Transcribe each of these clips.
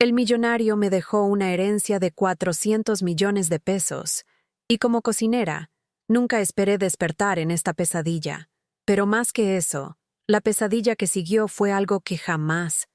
El millonario me dejó una herencia de 400 millones de pesos, y como cocinera, nunca esperé despertar en esta pesadilla. Pero más que eso, la pesadilla que siguió fue algo que jamás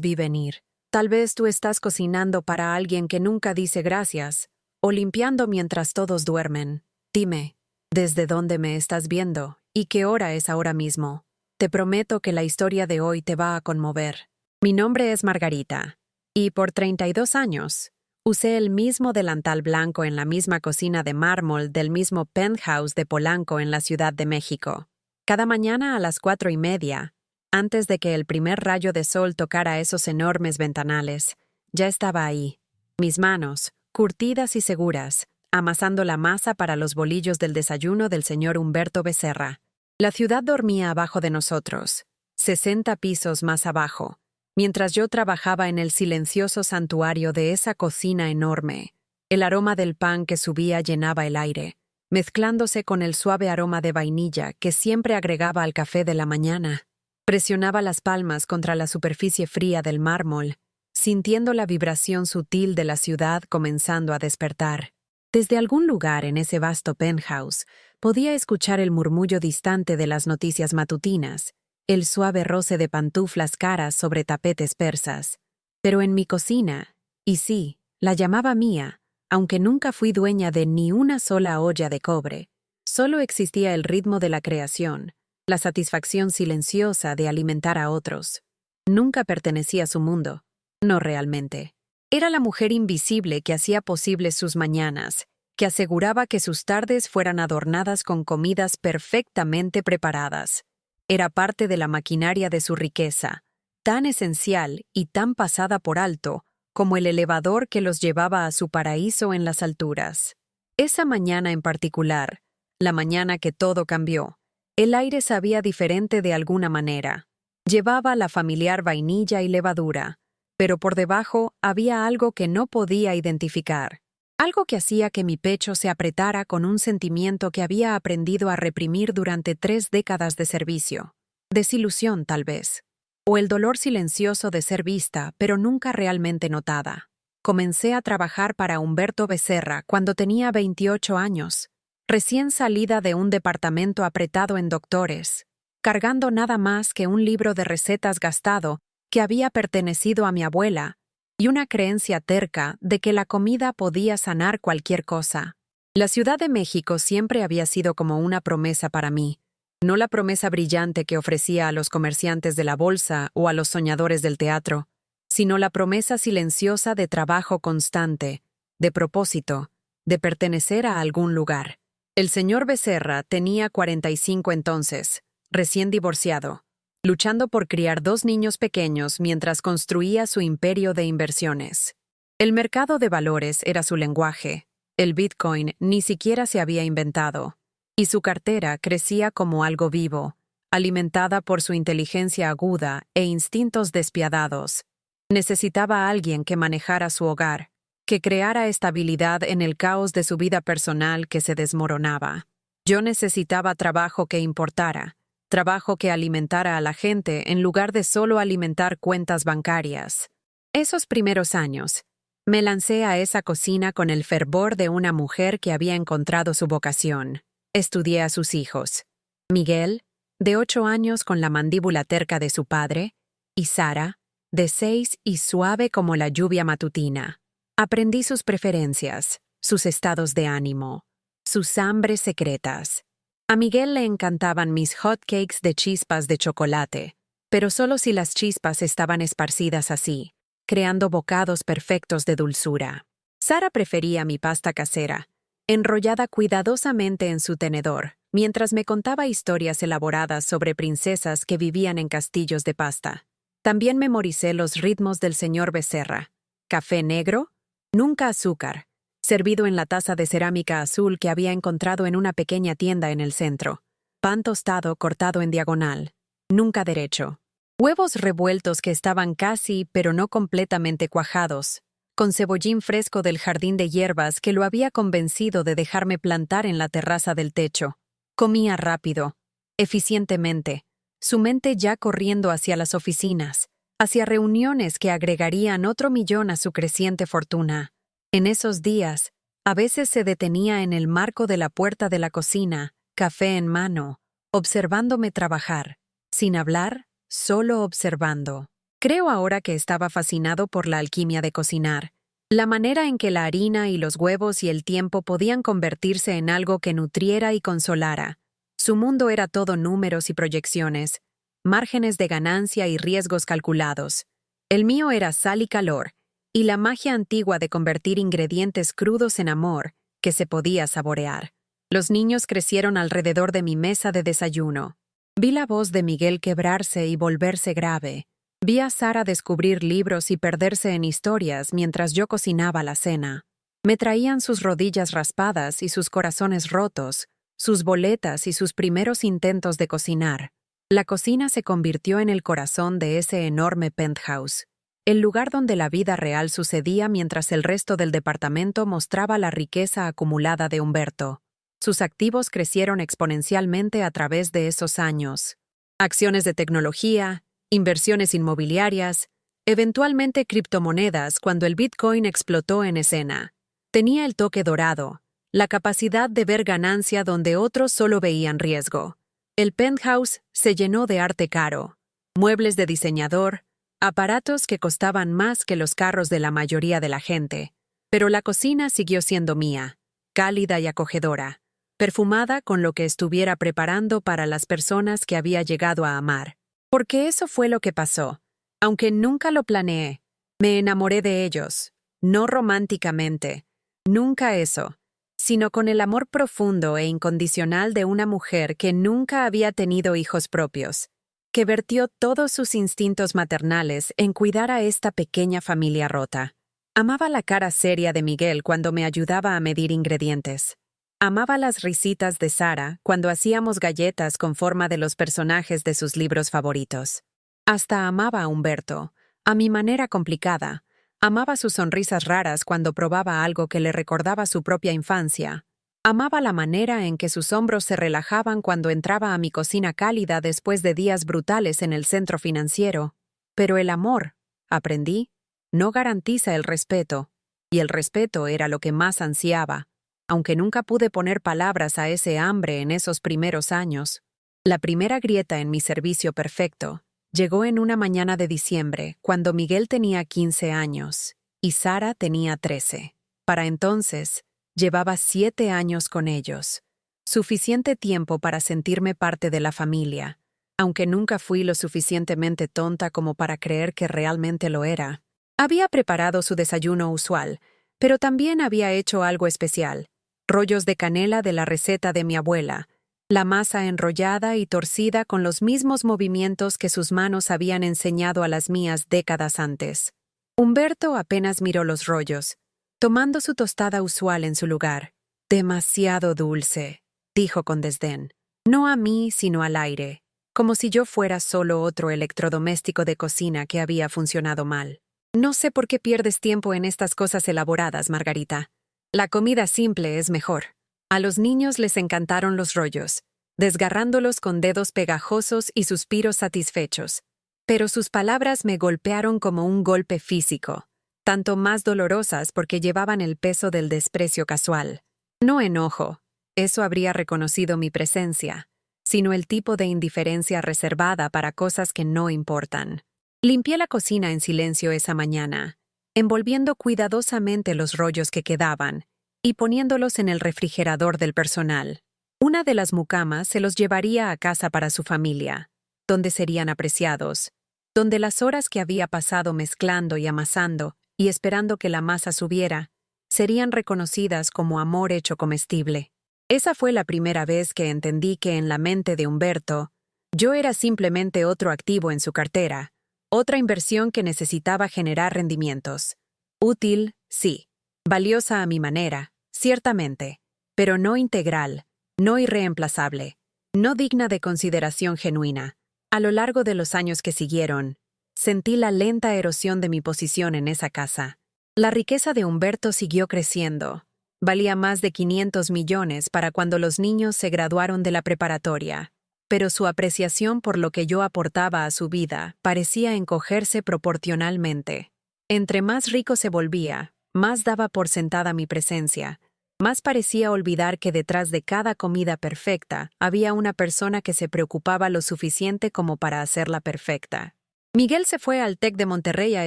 vi venir. Tal vez tú estás cocinando para alguien que nunca dice gracias, o limpiando mientras todos duermen. Dime, ¿desde dónde me estás viendo y qué hora es ahora mismo? Te prometo que la historia de hoy te va a conmover. Mi nombre es Margarita, y por 32 años, usé el mismo delantal blanco en la misma cocina de mármol del mismo penthouse de Polanco en la Ciudad de México. Cada mañana a las 4:30, antes de que el primer rayo de sol tocara esos enormes ventanales, ya estaba ahí, mis manos, curtidas y seguras, amasando la masa para los bolillos del desayuno del señor Humberto Becerra. La ciudad dormía abajo de nosotros, 60 pisos más abajo, mientras yo trabajaba en el silencioso santuario de esa cocina enorme. El aroma del pan que subía llenaba el aire, mezclándose con el suave aroma de vainilla que siempre agregaba al café de la mañana. Presionaba las palmas contra la superficie fría del mármol, sintiendo la vibración sutil de la ciudad comenzando a despertar. Desde algún lugar en ese vasto penthouse, podía escuchar el murmullo distante de las noticias matutinas, el suave roce de pantuflas caras sobre tapetes persas. Pero en mi cocina, y sí, la llamaba mía, aunque nunca fui dueña de ni una sola olla de cobre, solo existía el ritmo de la creación, la satisfacción silenciosa de alimentar a otros. Nunca pertenecía a su mundo, no realmente. Era la mujer invisible que hacía posibles sus mañanas, que aseguraba que sus tardes fueran adornadas con comidas perfectamente preparadas. Era parte de la maquinaria de su riqueza, tan esencial y tan pasada por alto como el elevador que los llevaba a su paraíso en las alturas. Esa mañana en particular, la mañana que todo cambió, el aire sabía diferente de alguna manera. Llevaba la familiar vainilla y levadura, pero por debajo había algo que no podía identificar. Algo que hacía que mi pecho se apretara con un sentimiento que había aprendido a reprimir durante 3 décadas de servicio. Desilusión, tal vez. O el dolor silencioso de ser vista, pero nunca realmente notada. Comencé a trabajar para Humberto Becerra cuando tenía 28 años, recién salida de un departamento apretado en doctores, cargando nada más que un libro de recetas gastado que había pertenecido a mi abuela, y una creencia terca de que la comida podía sanar cualquier cosa. La Ciudad de México siempre había sido como una promesa para mí, no la promesa brillante que ofrecía a los comerciantes de la bolsa o a los soñadores del teatro, sino la promesa silenciosa de trabajo constante, de propósito, de pertenecer a algún lugar. El señor Becerra tenía 45 entonces, recién divorciado, luchando por criar 2 niños pequeños mientras construía su imperio de inversiones. El mercado de valores era su lenguaje, el Bitcoin ni siquiera se había inventado, y su cartera crecía como algo vivo, alimentada por su inteligencia aguda e instintos despiadados. Necesitaba a alguien que manejara su hogar, que creara estabilidad en el caos de su vida personal que se desmoronaba. Yo necesitaba trabajo que importara, trabajo que alimentara a la gente en lugar de solo alimentar cuentas bancarias. Esos primeros años, me lancé a esa cocina con el fervor de una mujer que había encontrado su vocación. Estudié a sus hijos. Miguel, de 8 años con la mandíbula terca de su padre, y Sara, de 6 y suave como la lluvia matutina. Aprendí sus preferencias, sus estados de ánimo, sus hambres secretas. A Miguel le encantaban mis hotcakes de chispas de chocolate, pero solo si las chispas estaban esparcidas así, creando bocados perfectos de dulzura. Sara prefería mi pasta casera, enrollada cuidadosamente en su tenedor, mientras me contaba historias elaboradas sobre princesas que vivían en castillos de pasta. También memoricé los ritmos del señor Becerra. Café negro, nunca azúcar, servido en la taza de cerámica azul que había encontrado en una pequeña tienda en el centro. Pan tostado cortado en diagonal, nunca derecho. Huevos revueltos que estaban casi, pero no completamente cuajados, con cebollín fresco del jardín de hierbas que lo había convencido de dejarme plantar en la terraza del techo. Comía rápido, eficientemente, su mente ya corriendo hacia las oficinas, hacia reuniones que agregarían otro millón a su creciente fortuna. En esos días, a veces se detenía en el marco de la puerta de la cocina, café en mano, observándome trabajar, sin hablar, solo observando. Creo ahora que estaba fascinado por la alquimia de cocinar, la manera en que la harina y los huevos y el tiempo podían convertirse en algo que nutriera y consolara. Su mundo era todo números y proyecciones, márgenes de ganancia y riesgos calculados. El mío era sal y calor, y la magia antigua de convertir ingredientes crudos en amor que se podía saborear. Los niños crecieron alrededor de mi mesa de desayuno. Vi la voz de Miguel quebrarse y volverse grave. Vi a Sara descubrir libros y perderse en historias mientras yo cocinaba la cena. Me traían sus rodillas raspadas y sus corazones rotos, sus boletas y sus primeros intentos de cocinar. La cocina se convirtió en el corazón de ese enorme penthouse, el lugar donde la vida real sucedía mientras el resto del departamento mostraba la riqueza acumulada de Humberto. Sus activos crecieron exponencialmente a través de esos años. Acciones de tecnología, inversiones inmobiliarias, eventualmente criptomonedas cuando el Bitcoin explotó en escena. Tenía el toque dorado, la capacidad de ver ganancia donde otros solo veían riesgo. El penthouse se llenó de arte caro, muebles de diseñador, aparatos que costaban más que los carros de la mayoría de la gente. Pero la cocina siguió siendo mía, cálida y acogedora, perfumada con lo que estuviera preparando para las personas que había llegado a amar. Porque eso fue lo que pasó. Aunque nunca lo planeé, me enamoré de ellos, no románticamente, nunca eso, sino con el amor profundo e incondicional de una mujer que nunca había tenido hijos propios, que vertió todos sus instintos maternales en cuidar a esta pequeña familia rota. Amaba la cara seria de Miguel cuando me ayudaba a medir ingredientes. Amaba las risitas de Sara cuando hacíamos galletas con forma de los personajes de sus libros favoritos. Hasta amaba a Humberto, a mi manera complicada. Amaba sus sonrisas raras cuando probaba algo que le recordaba su propia infancia. Amaba la manera en que sus hombros se relajaban cuando entraba a mi cocina cálida después de días brutales en el centro financiero. Pero el amor, aprendí, no garantiza el respeto, y el respeto era lo que más ansiaba, aunque nunca pude poner palabras a ese hambre en esos primeros años. La primera grieta en mi servicio perfecto llegó en una mañana de diciembre, cuando Miguel tenía 15 años y Sara tenía 13. Para entonces, llevaba 7 años con ellos. Suficiente tiempo para sentirme parte de la familia, aunque nunca fui lo suficientemente tonta como para creer que realmente lo era. Había preparado su desayuno usual, pero también había hecho algo especial. Rollos de canela de la receta de mi abuela, la masa enrollada y torcida con los mismos movimientos que sus manos habían enseñado a las mías décadas antes. Humberto apenas miró los rollos, tomando su tostada usual en su lugar. «Demasiado dulce», dijo con desdén. No a mí, sino al aire, como si yo fuera solo otro electrodoméstico de cocina que había funcionado mal. «No sé por qué pierdes tiempo en estas cosas elaboradas, Margarita. La comida simple es mejor». A los niños les encantaron los rollos, desgarrándolos con dedos pegajosos y suspiros satisfechos. Pero sus palabras me golpearon como un golpe físico, tanto más dolorosas porque llevaban el peso del desprecio casual. No enojo, eso habría reconocido mi presencia, sino el tipo de indiferencia reservada para cosas que no importan. Limpié la cocina en silencio esa mañana, envolviendo cuidadosamente los rollos que quedaban y poniéndolos en el refrigerador del personal. Una de las mucamas se los llevaría a casa para su familia, donde serían apreciados, donde las horas que había pasado mezclando y amasando y esperando que la masa subiera, serían reconocidas como amor hecho comestible. Esa fue la primera vez que entendí que en la mente de Humberto, yo era simplemente otro activo en su cartera, otra inversión que necesitaba generar rendimientos. Útil, sí. Valiosa a mi manera, ciertamente, pero no integral, no irreemplazable, no digna de consideración genuina. A lo largo de los años que siguieron, sentí la lenta erosión de mi posición en esa casa. La riqueza de Humberto siguió creciendo. Valía más de 500 millones para cuando los niños se graduaron de la preparatoria. pero su apreciación por lo que yo aportaba a su vida parecía encogerse proporcionalmente. Entre más rico se volvía, más daba por sentada mi presencia, más parecía olvidar que detrás de cada comida perfecta había una persona que se preocupaba lo suficiente como para hacerla perfecta. Miguel se fue al TEC de Monterrey a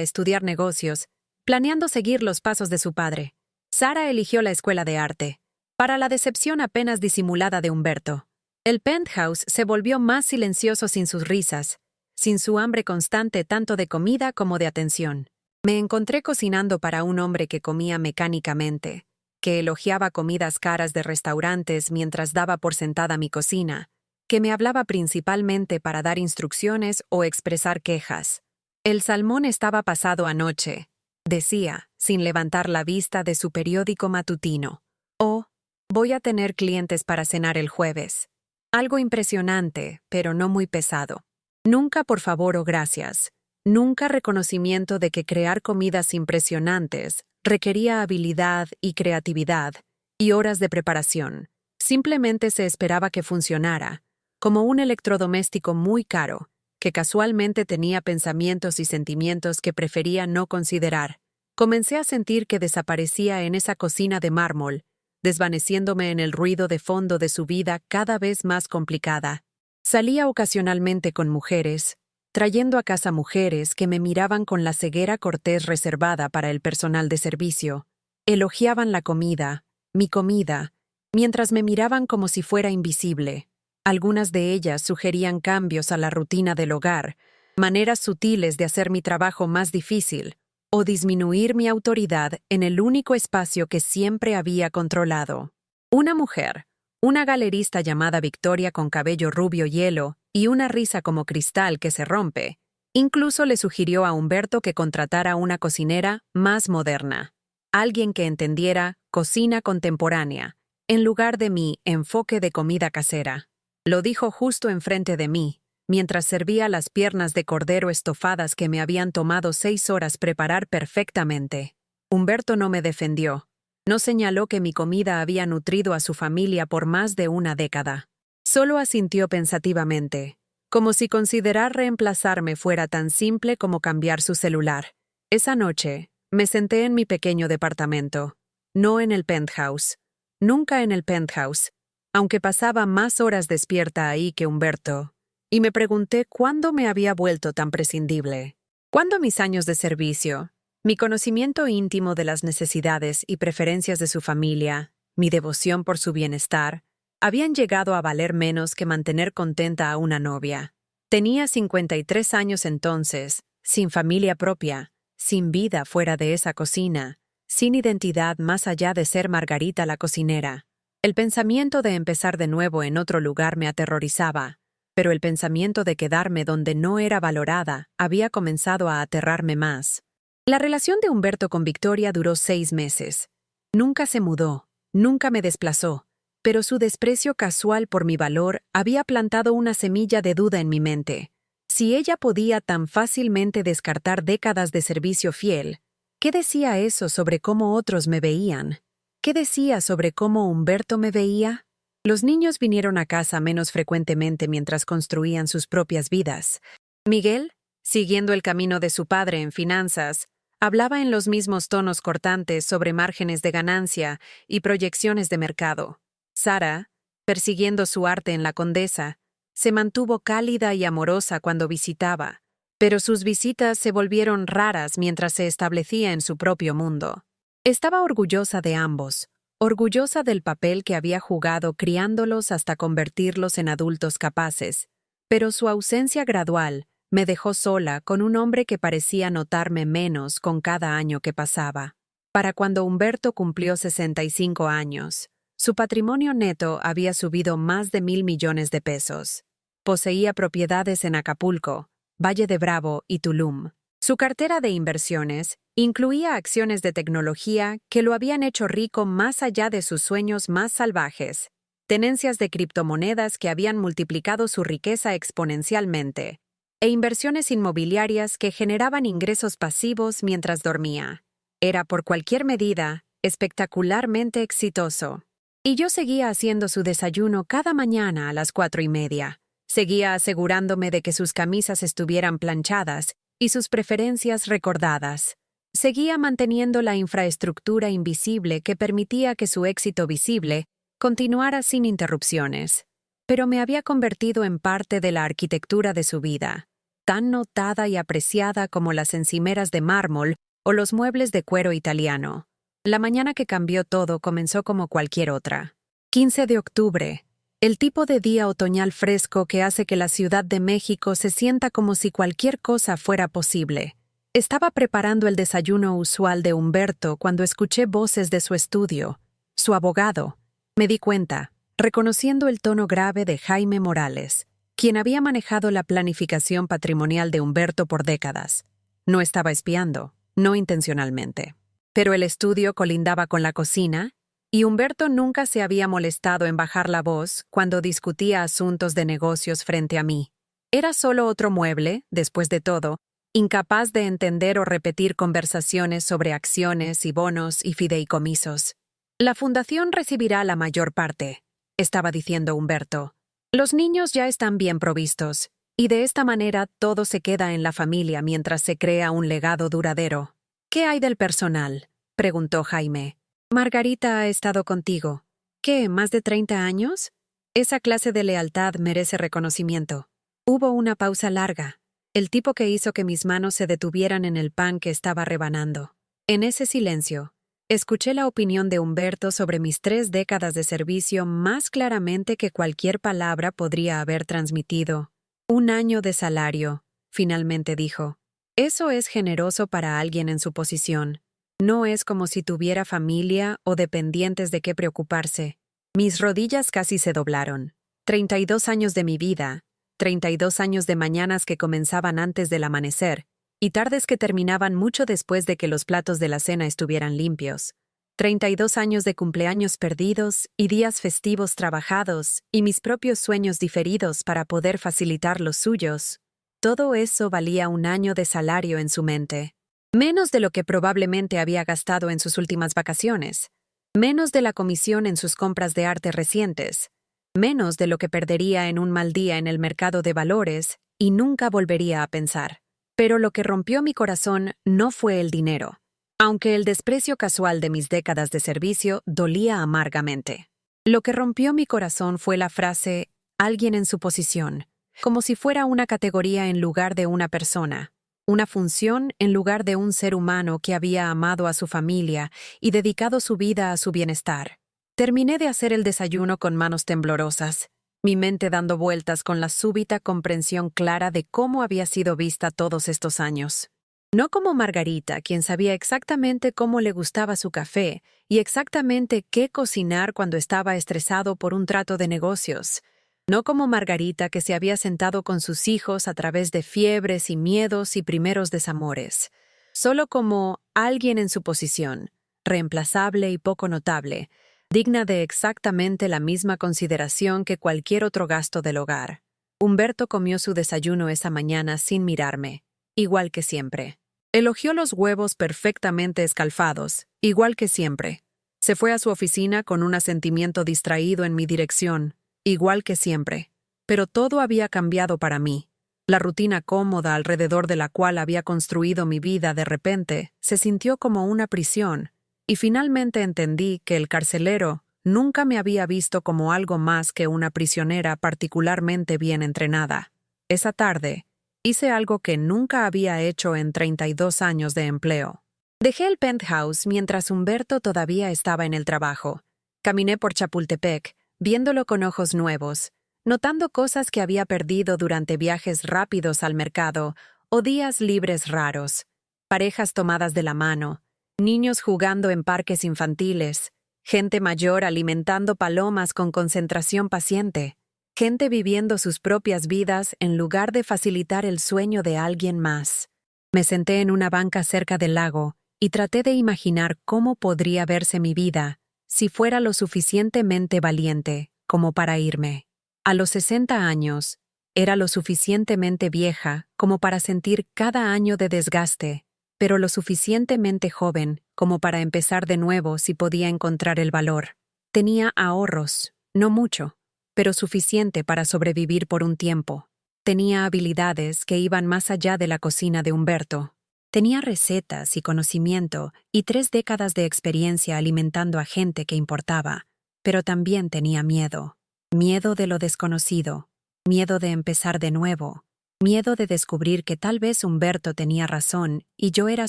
estudiar negocios, planeando seguir los pasos de su padre. Sara eligió la escuela de arte, para la decepción apenas disimulada de Humberto. El penthouse se volvió más silencioso sin sus risas, sin su hambre constante tanto de comida como de atención. Me encontré cocinando para un hombre que comía mecánicamente, que elogiaba comidas caras de restaurantes mientras daba por sentada mi cocina, que me hablaba principalmente para dar instrucciones o expresar quejas. El salmón estaba pasado anoche, decía, sin levantar la vista de su periódico matutino. Oh, voy a tener clientes para cenar el jueves. Algo impresionante, pero no muy pesado. Nunca por favor o gracias. Nunca reconocimiento de que crear comidas impresionantes requería habilidad y creatividad y horas de preparación. Simplemente se esperaba que funcionara, como un electrodoméstico muy caro, que casualmente tenía pensamientos y sentimientos que prefería no considerar. Comencé a sentir que desaparecía en esa cocina de mármol, desvaneciéndome en el ruido de fondo de su vida cada vez más complicada. Salía ocasionalmente con mujeres, trayendo a casa mujeres que me miraban con la ceguera cortés reservada para el personal de servicio. Elogiaban la comida, mi comida, mientras me miraban como si fuera invisible. Algunas de ellas sugerían cambios a la rutina del hogar, maneras sutiles de hacer mi trabajo más difícil, o disminuir mi autoridad en el único espacio que siempre había controlado. Una mujer, una galerista llamada Victoria con cabello rubio hielo y una risa como cristal que se rompe, incluso le sugirió a Humberto que contratara una cocinera más moderna, alguien que entendiera cocina contemporánea, en lugar de mi enfoque de comida casera. Lo dijo justo enfrente de mí, mientras servía las piernas de cordero estofadas que me habían tomado 6 horas preparar perfectamente. Humberto no me defendió. No señaló que mi comida había nutrido a su familia por más de una década. Solo asintió pensativamente, como si considerar reemplazarme fuera tan simple como cambiar su celular. Esa noche, me senté en mi pequeño departamento, no en el penthouse. Nunca en el penthouse, aunque pasaba más horas despierta ahí que Humberto. Y me pregunté cuándo me había vuelto tan prescindible. ¿Cuándo mis años de servicio, mi conocimiento íntimo de las necesidades y preferencias de su familia, mi devoción por su bienestar, habían llegado a valer menos que mantener contenta a una novia? Tenía 53 años entonces, sin familia propia, sin vida fuera de esa cocina, sin identidad más allá de ser Margarita la cocinera. El pensamiento de empezar de nuevo en otro lugar me aterrorizaba, pero el pensamiento de quedarme donde no era valorada había comenzado a aterrarme más. La relación de Humberto con Victoria duró 6 meses. Nunca se mudó, nunca me desplazó, pero su desprecio casual por mi valor había plantado una semilla de duda en mi mente. Si ella podía tan fácilmente descartar décadas de servicio fiel, ¿qué decía eso sobre cómo otros me veían? ¿Qué decía sobre cómo Humberto me veía? Los niños vinieron a casa menos frecuentemente mientras construían sus propias vidas. Miguel, siguiendo el camino de su padre en finanzas, hablaba en los mismos tonos cortantes sobre márgenes de ganancia y proyecciones de mercado. Sara, persiguiendo su arte en la Condesa, se mantuvo cálida y amorosa cuando visitaba, pero sus visitas se volvieron raras mientras se establecía en su propio mundo. Estaba orgullosa de ambos, orgullosa del papel que había jugado criándolos hasta convertirlos en adultos capaces, pero su ausencia gradual me dejó sola con un hombre que parecía notarme menos con cada año que pasaba. Para cuando Humberto cumplió 65 años, su patrimonio neto había subido más de 1,000 millones de pesos. Poseía propiedades en Acapulco, Valle de Bravo y Tulum. Su cartera de inversiones incluía acciones de tecnología que lo habían hecho rico más allá de sus sueños más salvajes, tenencias de criptomonedas que habían multiplicado su riqueza exponencialmente, e inversiones inmobiliarias que generaban ingresos pasivos mientras dormía. Era, por cualquier medida, espectacularmente exitoso. Y yo seguía haciendo su desayuno cada mañana a las 4:30, Seguía asegurándome de que sus camisas estuvieran planchadas y sus preferencias recordadas. Seguía manteniendo la infraestructura invisible que permitía que su éxito visible continuara sin interrupciones. Pero me había convertido en parte de la arquitectura de su vida, tan notada y apreciada como las encimeras de mármol o los muebles de cuero italiano. La mañana que cambió todo comenzó como cualquier otra. 15 de octubre. El tipo de día otoñal fresco que hace que la Ciudad de México se sienta como si cualquier cosa fuera posible. Estaba preparando el desayuno usual de Humberto cuando escuché voces de su estudio. Su abogado. Me di cuenta, reconociendo el tono grave de Jaime Morales, quien había manejado la planificación patrimonial de Humberto por décadas. No estaba espiando, no intencionalmente. Pero el estudio colindaba con la cocina, y Humberto nunca se había molestado en bajar la voz cuando discutía asuntos de negocios frente a mí. Era solo otro mueble, después de todo, incapaz de entender o repetir conversaciones sobre acciones y bonos y fideicomisos. La fundación recibirá la mayor parte, estaba diciendo Humberto. Los niños ya están bien provistos, y de esta manera todo se queda en la familia mientras se crea un legado duradero. ¿Qué hay del personal?, preguntó Jaime. Margarita ha estado contigo. ¿Qué, más de 30 años? Esa clase de lealtad merece reconocimiento. Hubo una pausa larga, el tipo que hizo que mis manos se detuvieran en el pan que estaba rebanando. En ese silencio, escuché la opinión de Humberto sobre mis 3 décadas de servicio más claramente que cualquier palabra podría haber transmitido. 1 año de salario, finalmente dijo. Eso es generoso para alguien en su posición. No es como si tuviera familia o dependientes de qué preocuparse. Mis rodillas casi se doblaron. 32 años de mi vida, 32 años de mañanas que comenzaban antes del amanecer, y tardes que terminaban mucho después de que los platos de la cena estuvieran limpios. 32 años de cumpleaños perdidos y días festivos trabajados y mis propios sueños diferidos para poder facilitar los suyos. Todo eso valía 1 año de salario en su mente. Menos de lo que probablemente había gastado en sus últimas vacaciones. Menos de la comisión en sus compras de arte recientes. Menos de lo que perdería en un mal día en el mercado de valores y nunca volvería a pensar. Pero lo que rompió mi corazón no fue el dinero, aunque el desprecio casual de mis décadas de servicio dolía amargamente. Lo que rompió mi corazón fue la frase «alguien en su posición», como si fuera una categoría en lugar de una persona, una función en lugar de un ser humano que había amado a su familia y dedicado su vida a su bienestar. Terminé de hacer el desayuno con manos temblorosas, mi mente dando vueltas con la súbita comprensión clara de cómo había sido vista todos estos años. No como Margarita, quien sabía exactamente cómo le gustaba su café y exactamente qué cocinar cuando estaba estresado por un trato de negocios. No como Margarita, que se había sentado con sus hijos a través de fiebres y miedos y primeros desamores. Solo como alguien en su posición, reemplazable y poco notable, digna de exactamente la misma consideración que cualquier otro gasto del hogar. Humberto comió su desayuno esa mañana sin mirarme, igual que siempre. Elogió los huevos perfectamente escalfados, igual que siempre. Se fue a su oficina con un asentimiento distraído en mi dirección, igual que siempre. Pero todo había cambiado para mí. La rutina cómoda alrededor de la cual había construido mi vida de repente se sintió como una prisión, y finalmente entendí que el carcelero nunca me había visto como algo más que una prisionera particularmente bien entrenada. Esa tarde, hice algo que nunca había hecho en 32 años de empleo. Dejé el penthouse mientras Humberto todavía estaba en el trabajo. Caminé por Chapultepec, viéndolo con ojos nuevos, notando cosas que había perdido durante viajes rápidos al mercado o días libres raros. Parejas tomadas de la mano, niños jugando en parques infantiles, gente mayor alimentando palomas con concentración paciente, gente viviendo sus propias vidas en lugar de facilitar el sueño de alguien más. Me senté en una banca cerca del lago y traté de imaginar cómo podría verse mi vida si fuera lo suficientemente valiente como para irme. A los 60 años, era lo suficientemente vieja como para sentir cada año de desgaste, pero lo suficientemente joven como para empezar de nuevo si podía encontrar el valor. Tenía ahorros, no mucho, pero suficiente para sobrevivir por un tiempo. Tenía habilidades que iban más allá de la cocina de Humberto. Tenía recetas y conocimiento y 3 décadas de experiencia alimentando a gente que importaba, pero también tenía miedo. Miedo de lo desconocido, miedo de empezar de nuevo, miedo de descubrir que tal vez Humberto tenía razón y yo era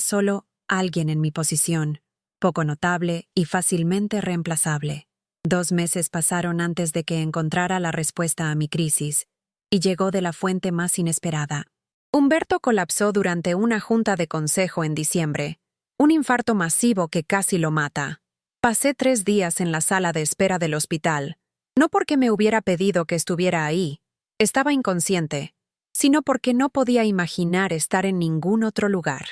solo alguien en mi posición, poco notable y fácilmente reemplazable. 2 meses pasaron antes de que encontrara la respuesta a mi crisis, y llegó de la fuente más inesperada. Humberto colapsó durante una junta de consejo en diciembre, un infarto masivo que casi lo mata. Pasé 3 días en la sala de espera del hospital, no porque me hubiera pedido que estuviera ahí, estaba inconsciente, sino porque no podía imaginar estar en ningún otro lugar.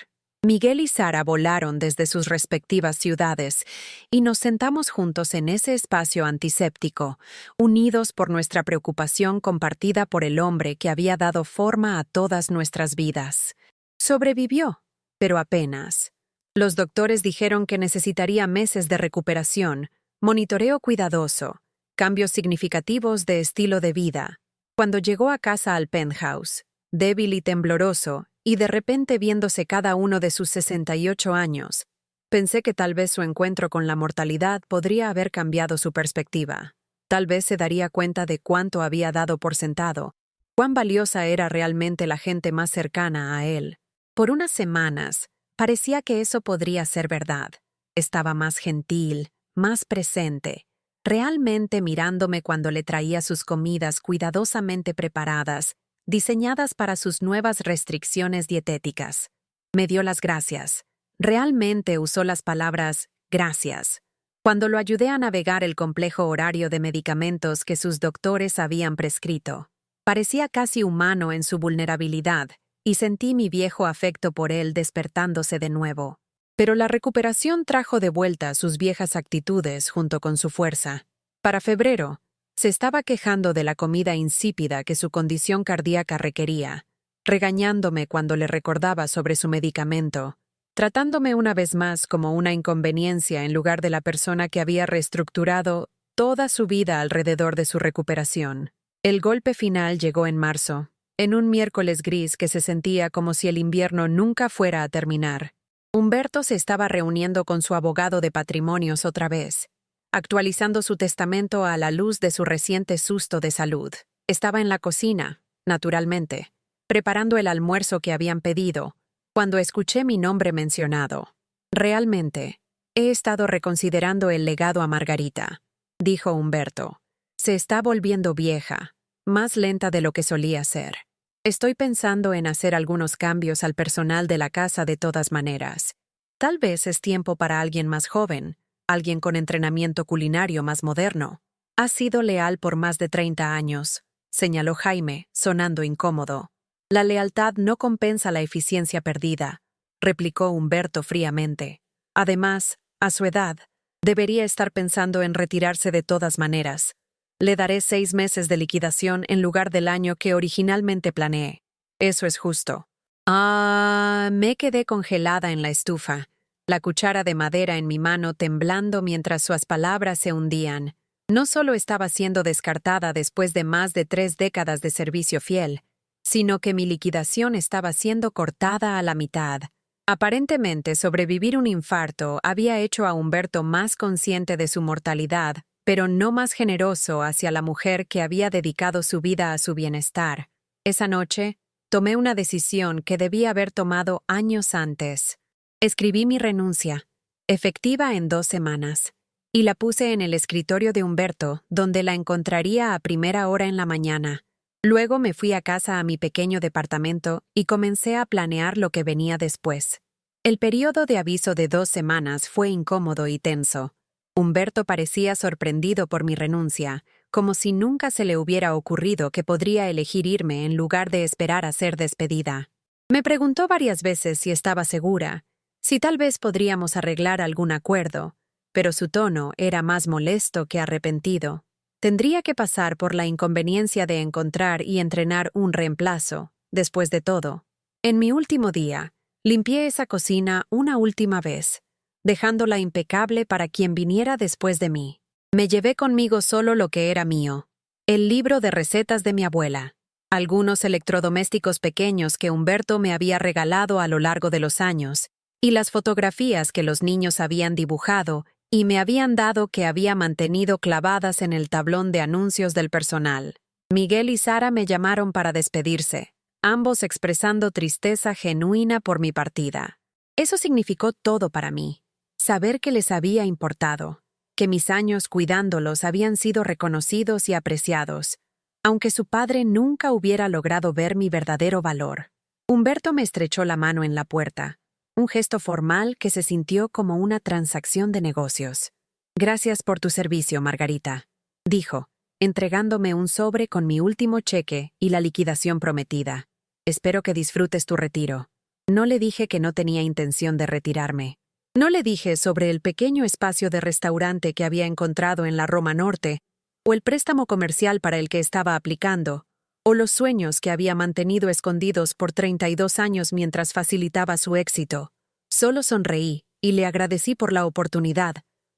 Miguel y Sara volaron desde sus respectivas ciudades y nos sentamos juntos en ese espacio antiséptico, unidos por nuestra preocupación compartida por el hombre que había dado forma a todas nuestras vidas. Sobrevivió, pero apenas. Los doctores dijeron que necesitaría meses de recuperación, monitoreo cuidadoso, cambios significativos de estilo de vida. Cuando llegó a casa al penthouse, débil y tembloroso, y de repente viéndose cada uno de sus 68 años, pensé que tal vez su encuentro con la mortalidad podría haber cambiado su perspectiva. Tal vez se daría cuenta de cuánto había dado por sentado, cuán valiosa era realmente la gente más cercana a él. Por unas semanas, parecía que eso podría ser verdad. Estaba más gentil, más presente, realmente mirándome cuando le traía sus comidas cuidadosamente preparadas, diseñadas para sus nuevas restricciones dietéticas. Me dio las gracias. Realmente usó las palabras gracias. Cuando lo ayudé a navegar el complejo horario de medicamentos que sus doctores habían prescrito. Parecía casi humano en su vulnerabilidad, y sentí mi viejo afecto por él despertándose de nuevo. Pero la recuperación trajo de vuelta sus viejas actitudes junto con su fuerza. Para febrero, se estaba quejando de la comida insípida que su condición cardíaca requería, regañándome cuando le recordaba sobre su medicamento, tratándome una vez más como una inconveniencia en lugar de la persona que había reestructurado toda su vida alrededor de su recuperación. El golpe final llegó en marzo, en un miércoles gris que se sentía como si el invierno nunca fuera a terminar. Humberto se estaba reuniendo con su abogado de patrimonios otra vez, actualizando su testamento a la luz de su reciente susto de salud. Estaba en la cocina, naturalmente, preparando el almuerzo que habían pedido, cuando escuché mi nombre mencionado. Realmente, he estado reconsiderando el legado a Margarita, dijo Humberto. Se está volviendo vieja, más lenta de lo que solía ser. Estoy pensando en hacer algunos cambios al personal de la casa de todas maneras. Tal vez es tiempo para alguien más joven, alguien con entrenamiento culinario más moderno. Has sido leal por más de 30 años, señaló Jaime, sonando incómodo. La lealtad no compensa la eficiencia perdida, replicó Humberto fríamente. Además, a su edad, debería estar pensando en retirarse de todas maneras. Le daré 6 meses de liquidación en lugar del año que originalmente planeé. Eso es justo. Me quedé congelada en la estufa, la cuchara de madera en mi mano temblando mientras sus palabras se hundían. No solo estaba siendo descartada después de más de 3 décadas de servicio fiel, sino que mi liquidación estaba siendo cortada a la mitad. Aparentemente, sobrevivir un infarto había hecho a Humberto más consciente de su mortalidad, pero no más generoso hacia la mujer que había dedicado su vida a su bienestar. Esa noche, tomé una decisión que debía haber tomado años antes. Escribí mi renuncia, efectiva en 2 semanas, y la puse en el escritorio de Humberto, donde la encontraría a primera hora en la mañana. Luego me fui a casa a mi pequeño departamento y comencé a planear lo que venía después. El periodo de aviso de 2 semanas fue incómodo y tenso. Humberto parecía sorprendido por mi renuncia, como si nunca se le hubiera ocurrido que podría elegir irme en lugar de esperar a ser despedida. Me preguntó varias veces si estaba segura, si tal vez podríamos arreglar algún acuerdo, pero su tono era más molesto que arrepentido. Tendría que pasar por la inconveniencia de encontrar y entrenar un reemplazo, después de todo. En mi último día, limpié esa cocina una última vez, dejándola impecable para quien viniera después de mí. Me llevé conmigo solo lo que era mío. El libro de recetas de mi abuela. Algunos electrodomésticos pequeños que Humberto me había regalado a lo largo de los años, y las fotografías que los niños habían dibujado y me habían dado que había mantenido clavadas en el tablón de anuncios del personal. Miguel y Sara me llamaron para despedirse, ambos expresando tristeza genuina por mi partida. Eso significó todo para mí. Saber que les había importado, que mis años cuidándolos habían sido reconocidos y apreciados, aunque su padre nunca hubiera logrado ver mi verdadero valor. Humberto me estrechó la mano en la puerta, un gesto formal que se sintió como una transacción de negocios. «Gracias por tu servicio, Margarita», dijo, entregándome un sobre con mi último cheque y la liquidación prometida. «Espero que disfrutes tu retiro». No le dije que no tenía intención de retirarme. No le dije sobre el pequeño espacio de restaurante que había encontrado en la Roma Norte, o el préstamo comercial para el que estaba aplicando, o los sueños que había mantenido escondidos por 32 años mientras facilitaba su éxito. Solo sonreí y le agradecí por la oportunidad,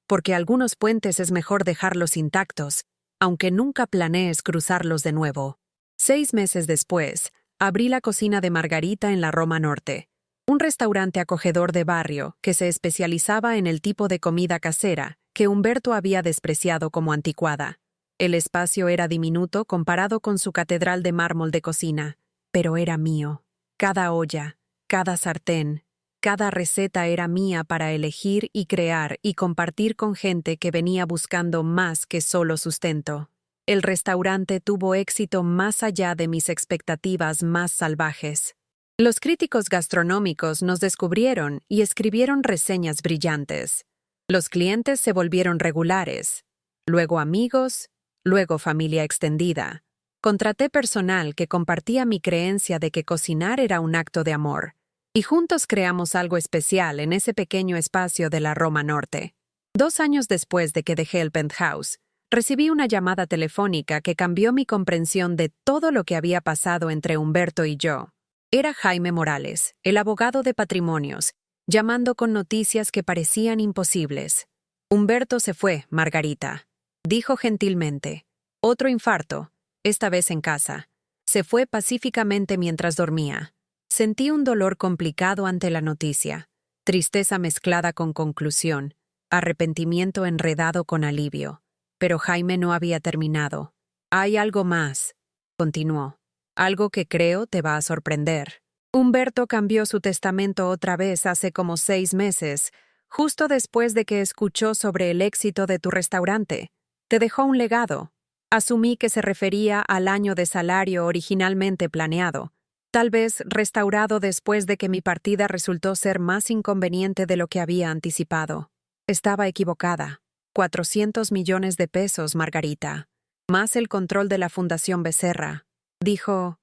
porque algunos puentes es mejor dejarlos intactos, aunque nunca planees cruzarlos de nuevo. 6 meses después, abrí la cocina de Margarita en la Roma Norte, un restaurante acogedor de barrio que se especializaba en el tipo de comida casera que Humberto había despreciado como anticuada. El espacio era diminuto comparado con su catedral de mármol de cocina, pero era mío. Cada olla, cada sartén, cada receta era mía para elegir y crear y compartir con gente que venía buscando más que solo sustento. El restaurante tuvo éxito más allá de mis expectativas más salvajes. Los críticos gastronómicos nos descubrieron y escribieron reseñas brillantes. Los clientes se volvieron regulares, luego amigos, luego familia extendida. Contraté personal que compartía mi creencia de que cocinar era un acto de amor, y juntos creamos algo especial en ese pequeño espacio de la Roma Norte. 2 años después de que dejé el penthouse, recibí una llamada telefónica que cambió mi comprensión de todo lo que había pasado entre Humberto y yo. Era Jaime Morales, el abogado de patrimonios, llamando con noticias que parecían imposibles. «Humberto se fue, Margarita», dijo gentilmente. «Otro infarto, esta vez en casa. Se fue pacíficamente mientras dormía». Sentí un dolor complicado ante la noticia, tristeza mezclada con conclusión, arrepentimiento enredado con alivio. Pero Jaime no había terminado. «Hay algo más», continuó. «Algo que creo te va a sorprender. Humberto cambió su testamento otra vez hace como 6 meses, justo después de que escuchó sobre el éxito de tu restaurante. Te dejó un legado. Asumí que se refería al año de salario originalmente planeado, tal vez restaurado después de que mi partida resultó ser más inconveniente de lo que había anticipado. Estaba equivocada. 400 millones de pesos, Margarita. Más el control de la Fundación Becerra. Dijo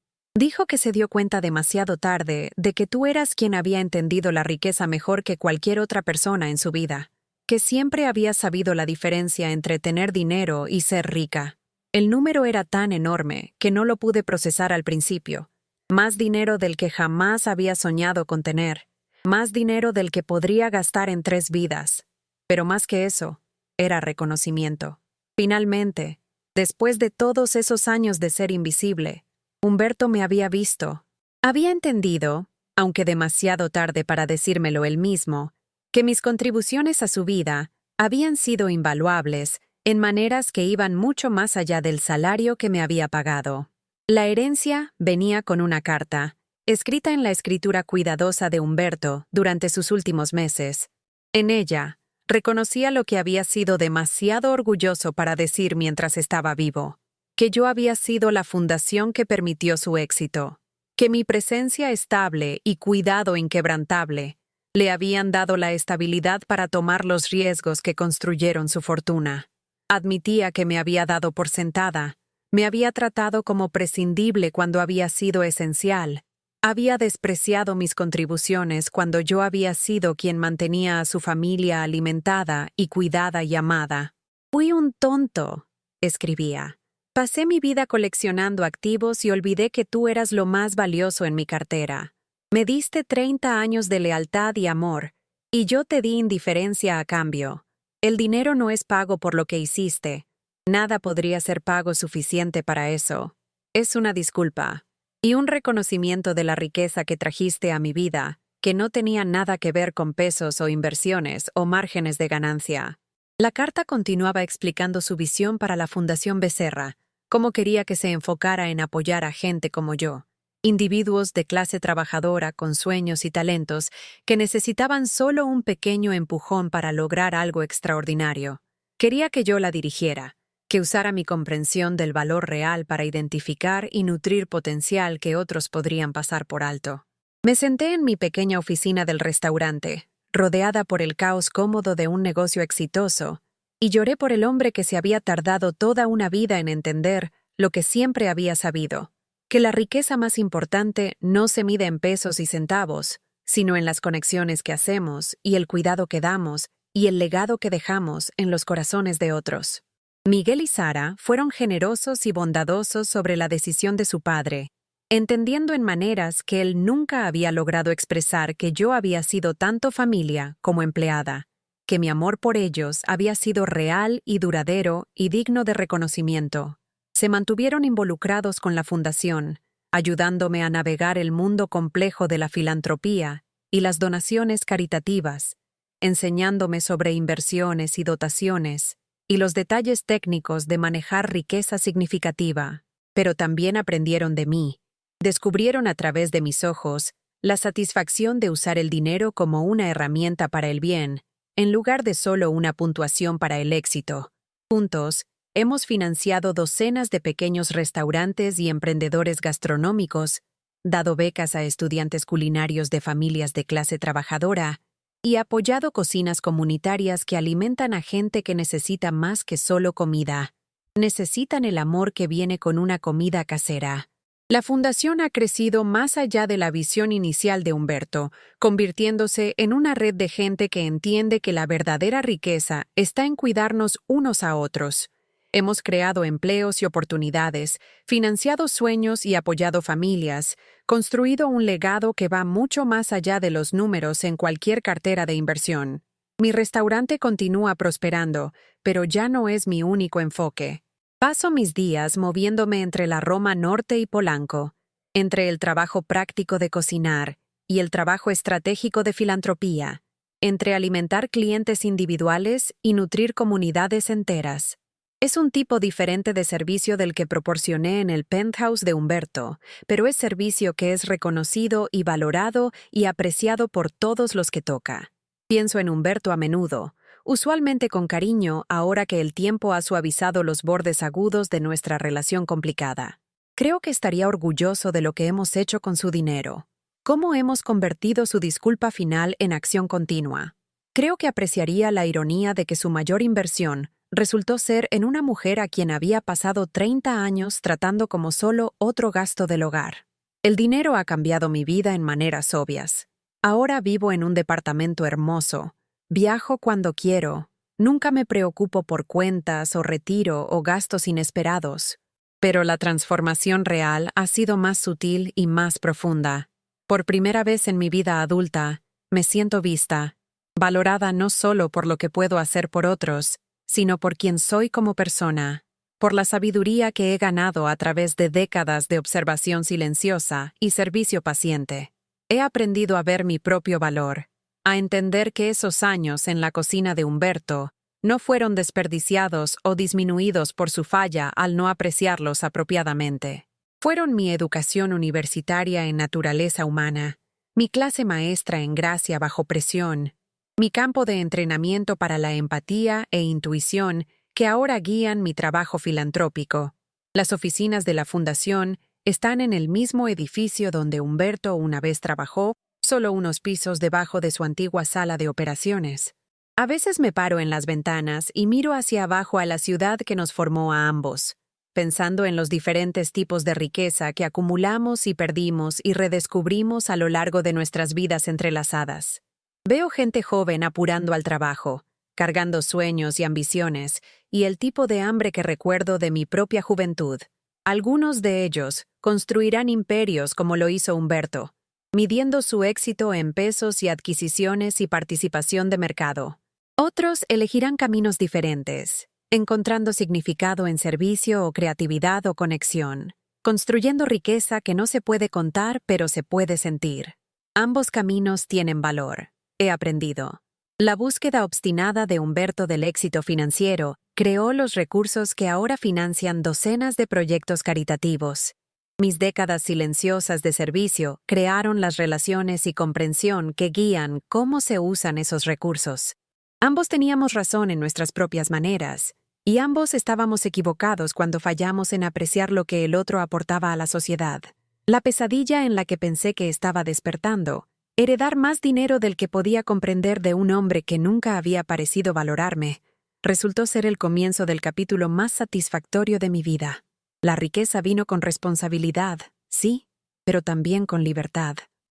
que se dio cuenta demasiado tarde de que tú eras quien había entendido la riqueza mejor que cualquier otra persona en su vida, que siempre habías sabido la diferencia entre tener dinero y ser rica. El número era tan enorme que no lo pude procesar al principio. Más dinero del que jamás había soñado con tener. Más dinero del que podría gastar en 3 vidas. Pero más que eso, era reconocimiento. Finalmente, después de todos esos años de ser invisible, Humberto me había visto. Había entendido, aunque demasiado tarde para decírmelo él mismo, que mis contribuciones a su vida habían sido invaluables en maneras que iban mucho más allá del salario que me había pagado. La herencia venía con una carta, escrita en la escritura cuidadosa de Humberto durante sus últimos meses. En ella, reconocía lo que había sido demasiado orgulloso para decir mientras estaba vivo, que yo había sido la fundación que permitió su éxito, que mi presencia estable y cuidado inquebrantable le habían dado la estabilidad para tomar los riesgos que construyeron su fortuna. Admitía que me había dado por sentada, me había tratado como prescindible cuando había sido esencial, había despreciado mis contribuciones cuando yo había sido quien mantenía a su familia alimentada y cuidada y amada. «Fui un tonto», escribía. «Pasé mi vida coleccionando activos y olvidé que tú eras lo más valioso en mi cartera. Me diste 30 años de lealtad y amor, y yo te di indiferencia a cambio. El dinero no es pago por lo que hiciste. Nada podría ser pago suficiente para eso. Es una disculpa y un reconocimiento de la riqueza que trajiste a mi vida, que no tenía nada que ver con pesos o inversiones o márgenes de ganancia. La carta continuaba explicando su visión para la Fundación Becerra, cómo quería que se enfocara en apoyar a gente como yo, individuos de clase trabajadora con sueños y talentos que necesitaban solo un pequeño empujón para lograr algo extraordinario. Quería que yo la dirigiera, que usara mi comprensión del valor real para identificar y nutrir potencial que otros podrían pasar por alto. Me senté en mi pequeña oficina del restaurante, rodeada por el caos cómodo de un negocio exitoso, y lloré por el hombre que se había tardado toda una vida en entender lo que siempre había sabido, que la riqueza más importante no se mide en pesos y centavos, sino en las conexiones que hacemos y el cuidado que damos y el legado que dejamos en los corazones de otros. Miguel y Sara fueron generosos y bondadosos sobre la decisión de su padre, entendiendo en maneras que él nunca había logrado expresar que yo había sido tanto familia como empleada, que mi amor por ellos había sido real y duradero y digno de reconocimiento. Se mantuvieron involucrados con la fundación, ayudándome a navegar el mundo complejo de la filantropía y las donaciones caritativas, enseñándome sobre inversiones y dotaciones y los detalles técnicos de manejar riqueza significativa, pero también aprendieron de mí. Descubrieron a través de mis ojos la satisfacción de usar el dinero como una herramienta para el bien, en lugar de solo una puntuación para el éxito. Juntos, hemos financiado docenas de pequeños restaurantes y emprendedores gastronómicos, dado becas a estudiantes culinarios de familias de clase trabajadora y apoyado cocinas comunitarias que alimentan a gente que necesita más que solo comida. Necesitan el amor que viene con una comida casera. La fundación ha crecido más allá de la visión inicial de Humberto, convirtiéndose en una red de gente que entiende que la verdadera riqueza está en cuidarnos unos a otros. Hemos creado empleos y oportunidades, financiado sueños y apoyado familias, construido un legado que va mucho más allá de los números en cualquier cartera de inversión. Mi restaurante continúa prosperando, pero ya no es mi único enfoque. Paso mis días moviéndome entre la Roma Norte y Polanco, entre el trabajo práctico de cocinar y el trabajo estratégico de filantropía, entre alimentar clientes individuales y nutrir comunidades enteras. Es un tipo diferente de servicio del que proporcioné en el penthouse de Humberto, pero es servicio que es reconocido y valorado y apreciado por todos los que toca. Pienso en Humberto a menudo, usualmente con cariño ahora que el tiempo ha suavizado los bordes agudos de nuestra relación complicada. Creo que estaría orgulloso de lo que hemos hecho con su dinero. Cómo hemos convertido su disculpa final en acción continua. Creo que apreciaría la ironía de que su mayor inversión resultó ser en una mujer a quien había pasado 30 años tratando como solo otro gasto del hogar. El dinero ha cambiado mi vida en maneras obvias. Ahora vivo en un departamento hermoso. Viajo cuando quiero. Nunca me preocupo por cuentas o retiro o gastos inesperados. Pero la transformación real ha sido más sutil y más profunda. Por primera vez en mi vida adulta, me siento vista, valorada no solo por lo que puedo hacer por otros, sino por quien soy como persona, por la sabiduría que he ganado a través de décadas de observación silenciosa y servicio paciente. He aprendido a ver mi propio valor, a entender que esos años en la cocina de Humberto no fueron desperdiciados o disminuidos por su falla al no apreciarlos apropiadamente. Fueron mi educación universitaria en naturaleza humana, mi clase maestra en gracia bajo presión, mi campo de entrenamiento para la empatía e intuición que ahora guían mi trabajo filantrópico. Las oficinas de la Fundación están en el mismo edificio donde Humberto una vez trabajó, solo unos pisos debajo de su antigua sala de operaciones. A veces me paro en las ventanas y miro hacia abajo a la ciudad que nos formó a ambos, pensando en los diferentes tipos de riqueza que acumulamos y perdimos y redescubrimos a lo largo de nuestras vidas entrelazadas. Veo gente joven apurando al trabajo, cargando sueños y ambiciones, y el tipo de hambre que recuerdo de mi propia juventud. Algunos de ellos construirán imperios como lo hizo Humberto, midiendo su éxito en pesos y adquisiciones y participación de mercado. Otros elegirán caminos diferentes, encontrando significado en servicio o creatividad o conexión, construyendo riqueza que no se puede contar pero se puede sentir. Ambos caminos tienen valor, he aprendido. La búsqueda obstinada de Humberto del éxito financiero creó los recursos que ahora financian docenas de proyectos caritativos. Mis décadas silenciosas de servicio crearon las relaciones y comprensión que guían cómo se usan esos recursos. Ambos teníamos razón en nuestras propias maneras, y ambos estábamos equivocados cuando fallamos en apreciar lo que el otro aportaba a la sociedad. La pesadilla en la que pensé que estaba despertando, heredar más dinero del que podía comprender de un hombre que nunca había parecido valorarme, resultó ser el comienzo del capítulo más satisfactorio de mi vida. La riqueza vino con responsabilidad, sí, pero también con libertad.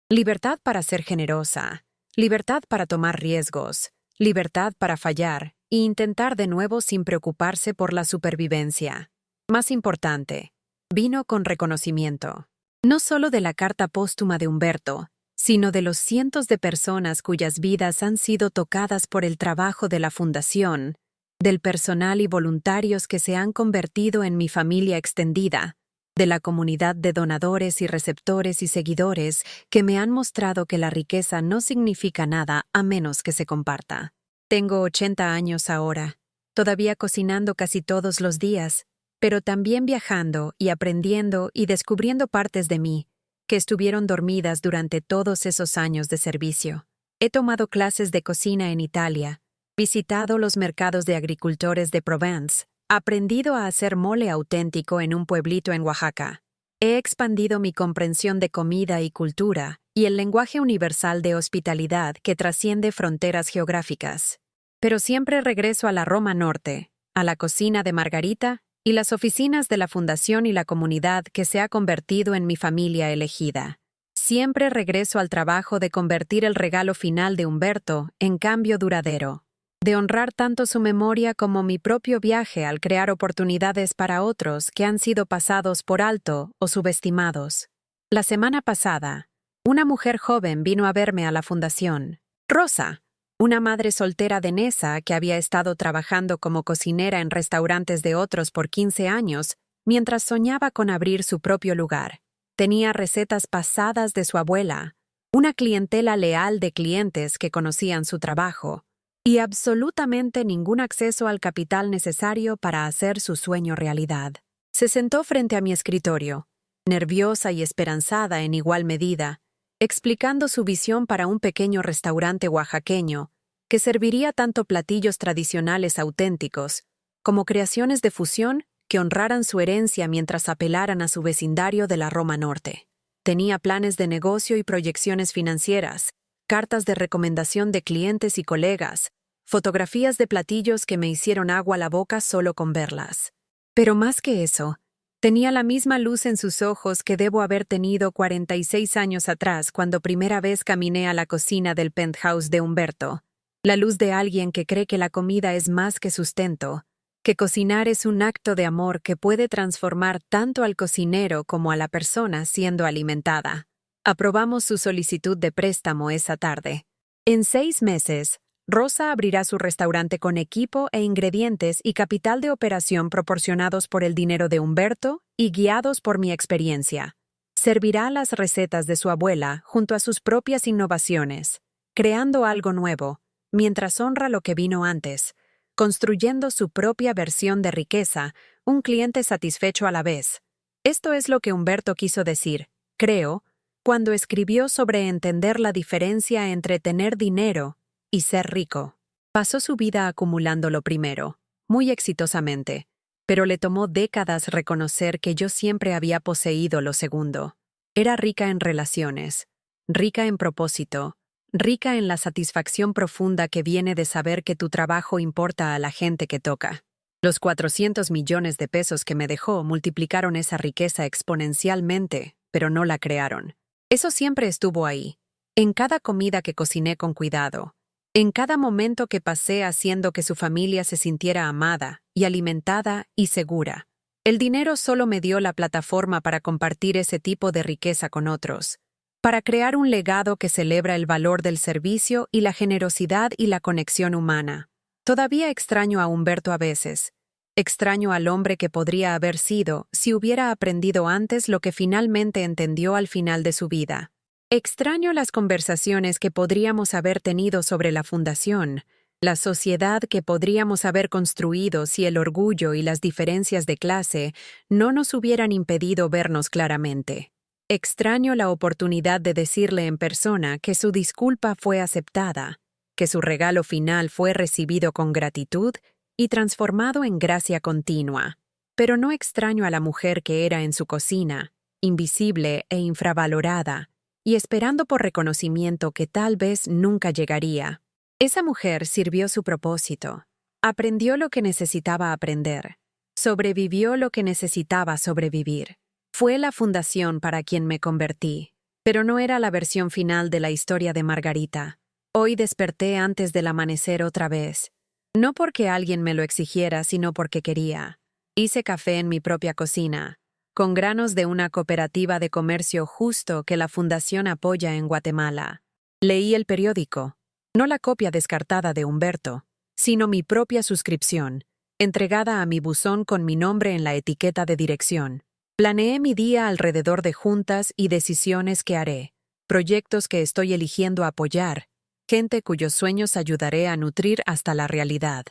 Libertad para ser generosa, libertad para tomar riesgos, libertad para fallar e intentar de nuevo sin preocuparse por la supervivencia. Más importante, vino con reconocimiento. No solo de la carta póstuma de Humberto, sino de los cientos de personas cuyas vidas han sido tocadas por el trabajo de la Fundación, del personal y voluntarios que se han convertido en mi familia extendida, de la comunidad de donadores y receptores y seguidores que me han mostrado que la riqueza no significa nada a menos que se comparta. Tengo 80 años ahora, todavía cocinando casi todos los días, pero también viajando y aprendiendo y descubriendo partes de mí que estuvieron dormidas durante todos esos años de servicio. He tomado clases de cocina en Italia, visitado los mercados de agricultores de Provence, aprendido a hacer mole auténtico en un pueblito en Oaxaca. He expandido mi comprensión de comida y cultura y el lenguaje universal de hospitalidad que trasciende fronteras geográficas. Pero siempre regreso a la Roma Norte, a la cocina de Margarita y las oficinas de la Fundación y la comunidad que se ha convertido en mi familia elegida. Siempre regreso al trabajo de convertir el regalo final de Humberto en cambio duradero, de honrar tanto su memoria como mi propio viaje al crear oportunidades para otros que han sido pasados por alto o subestimados. La semana pasada, una mujer joven vino a verme a la Fundación. Rosa, una madre soltera danesa que había estado trabajando como cocinera en restaurantes de otros por 15 años, mientras soñaba con abrir su propio lugar. Tenía recetas pasadas de su abuela, una clientela leal de clientes que conocían su trabajo, y absolutamente ningún acceso al capital necesario para hacer su sueño realidad. Se sentó frente a mi escritorio, nerviosa y esperanzada en igual medida, explicando su visión para un pequeño restaurante oaxaqueño que serviría tanto platillos tradicionales auténticos como creaciones de fusión que honraran su herencia mientras apelaran a su vecindario de la Roma Norte. Tenía planes de negocio y proyecciones financieras, cartas de recomendación de clientes y colegas, fotografías de platillos que me hicieron agua a la boca solo con verlas. Pero más que eso, tenía la misma luz en sus ojos que debo haber tenido 46 años atrás cuando primera vez caminé a la cocina del penthouse de Humberto. La luz de alguien que cree que la comida es más que sustento, que cocinar es un acto de amor que puede transformar tanto al cocinero como a la persona siendo alimentada. Aprobamos su solicitud de préstamo esa tarde. En 6 meses, Rosa abrirá su restaurante con equipo e ingredientes y capital de operación proporcionados por el dinero de Humberto y guiados por mi experiencia. Servirá las recetas de su abuela junto a sus propias innovaciones, creando algo nuevo, mientras honra lo que vino antes, construyendo su propia versión de riqueza, un cliente satisfecho a la vez. Esto es lo que Humberto quiso decir, creo, cuando escribió sobre entender la diferencia entre tener dinero y ser rico. Pasó su vida acumulando lo primero, muy exitosamente, pero le tomó décadas reconocer que yo siempre había poseído lo segundo. Era rica en relaciones, rica en propósito, rica en la satisfacción profunda que viene de saber que tu trabajo importa a la gente que toca. Los 400 millones de pesos que me dejó multiplicaron esa riqueza exponencialmente, pero no la crearon. Eso siempre estuvo ahí, en cada comida que cociné con cuidado, en cada momento que pasé haciendo que su familia se sintiera amada y alimentada y segura. El dinero solo me dio la plataforma para compartir ese tipo de riqueza con otros, para crear un legado que celebra el valor del servicio y la generosidad y la conexión humana. Todavía extraño a Humberto a veces, Extraño al hombre que podría haber sido si hubiera aprendido antes lo que finalmente entendió al final de su vida. Extraño las conversaciones que podríamos haber tenido sobre la fundación, la sociedad que podríamos haber construido si el orgullo y las diferencias de clase no nos hubieran impedido vernos claramente. Extraño la oportunidad de decirle en persona que su disculpa fue aceptada, que su regalo final fue recibido con gratitud y transformado en gracia continua. Pero no extraño a la mujer que era en su cocina, invisible e infravalorada, y esperando por reconocimiento que tal vez nunca llegaría. Esa mujer sirvió su propósito, aprendió lo que necesitaba aprender, sobrevivió lo que necesitaba sobrevivir. Fue la fundación para quien me convertí, pero no era la versión final de la historia de Margarita. Hoy desperté antes del amanecer otra vez, no porque alguien me lo exigiera, sino porque quería. Hice café en mi propia cocina, con granos de una cooperativa de comercio justo que la Fundación apoya en Guatemala. Leí el periódico, no la copia descartada de Humberto, sino mi propia suscripción, entregada a mi buzón con mi nombre en la etiqueta de dirección. Planeé mi día alrededor de juntas y decisiones que haré, proyectos que estoy eligiendo apoyar, gente cuyos sueños ayudaré a nutrir hasta la realidad.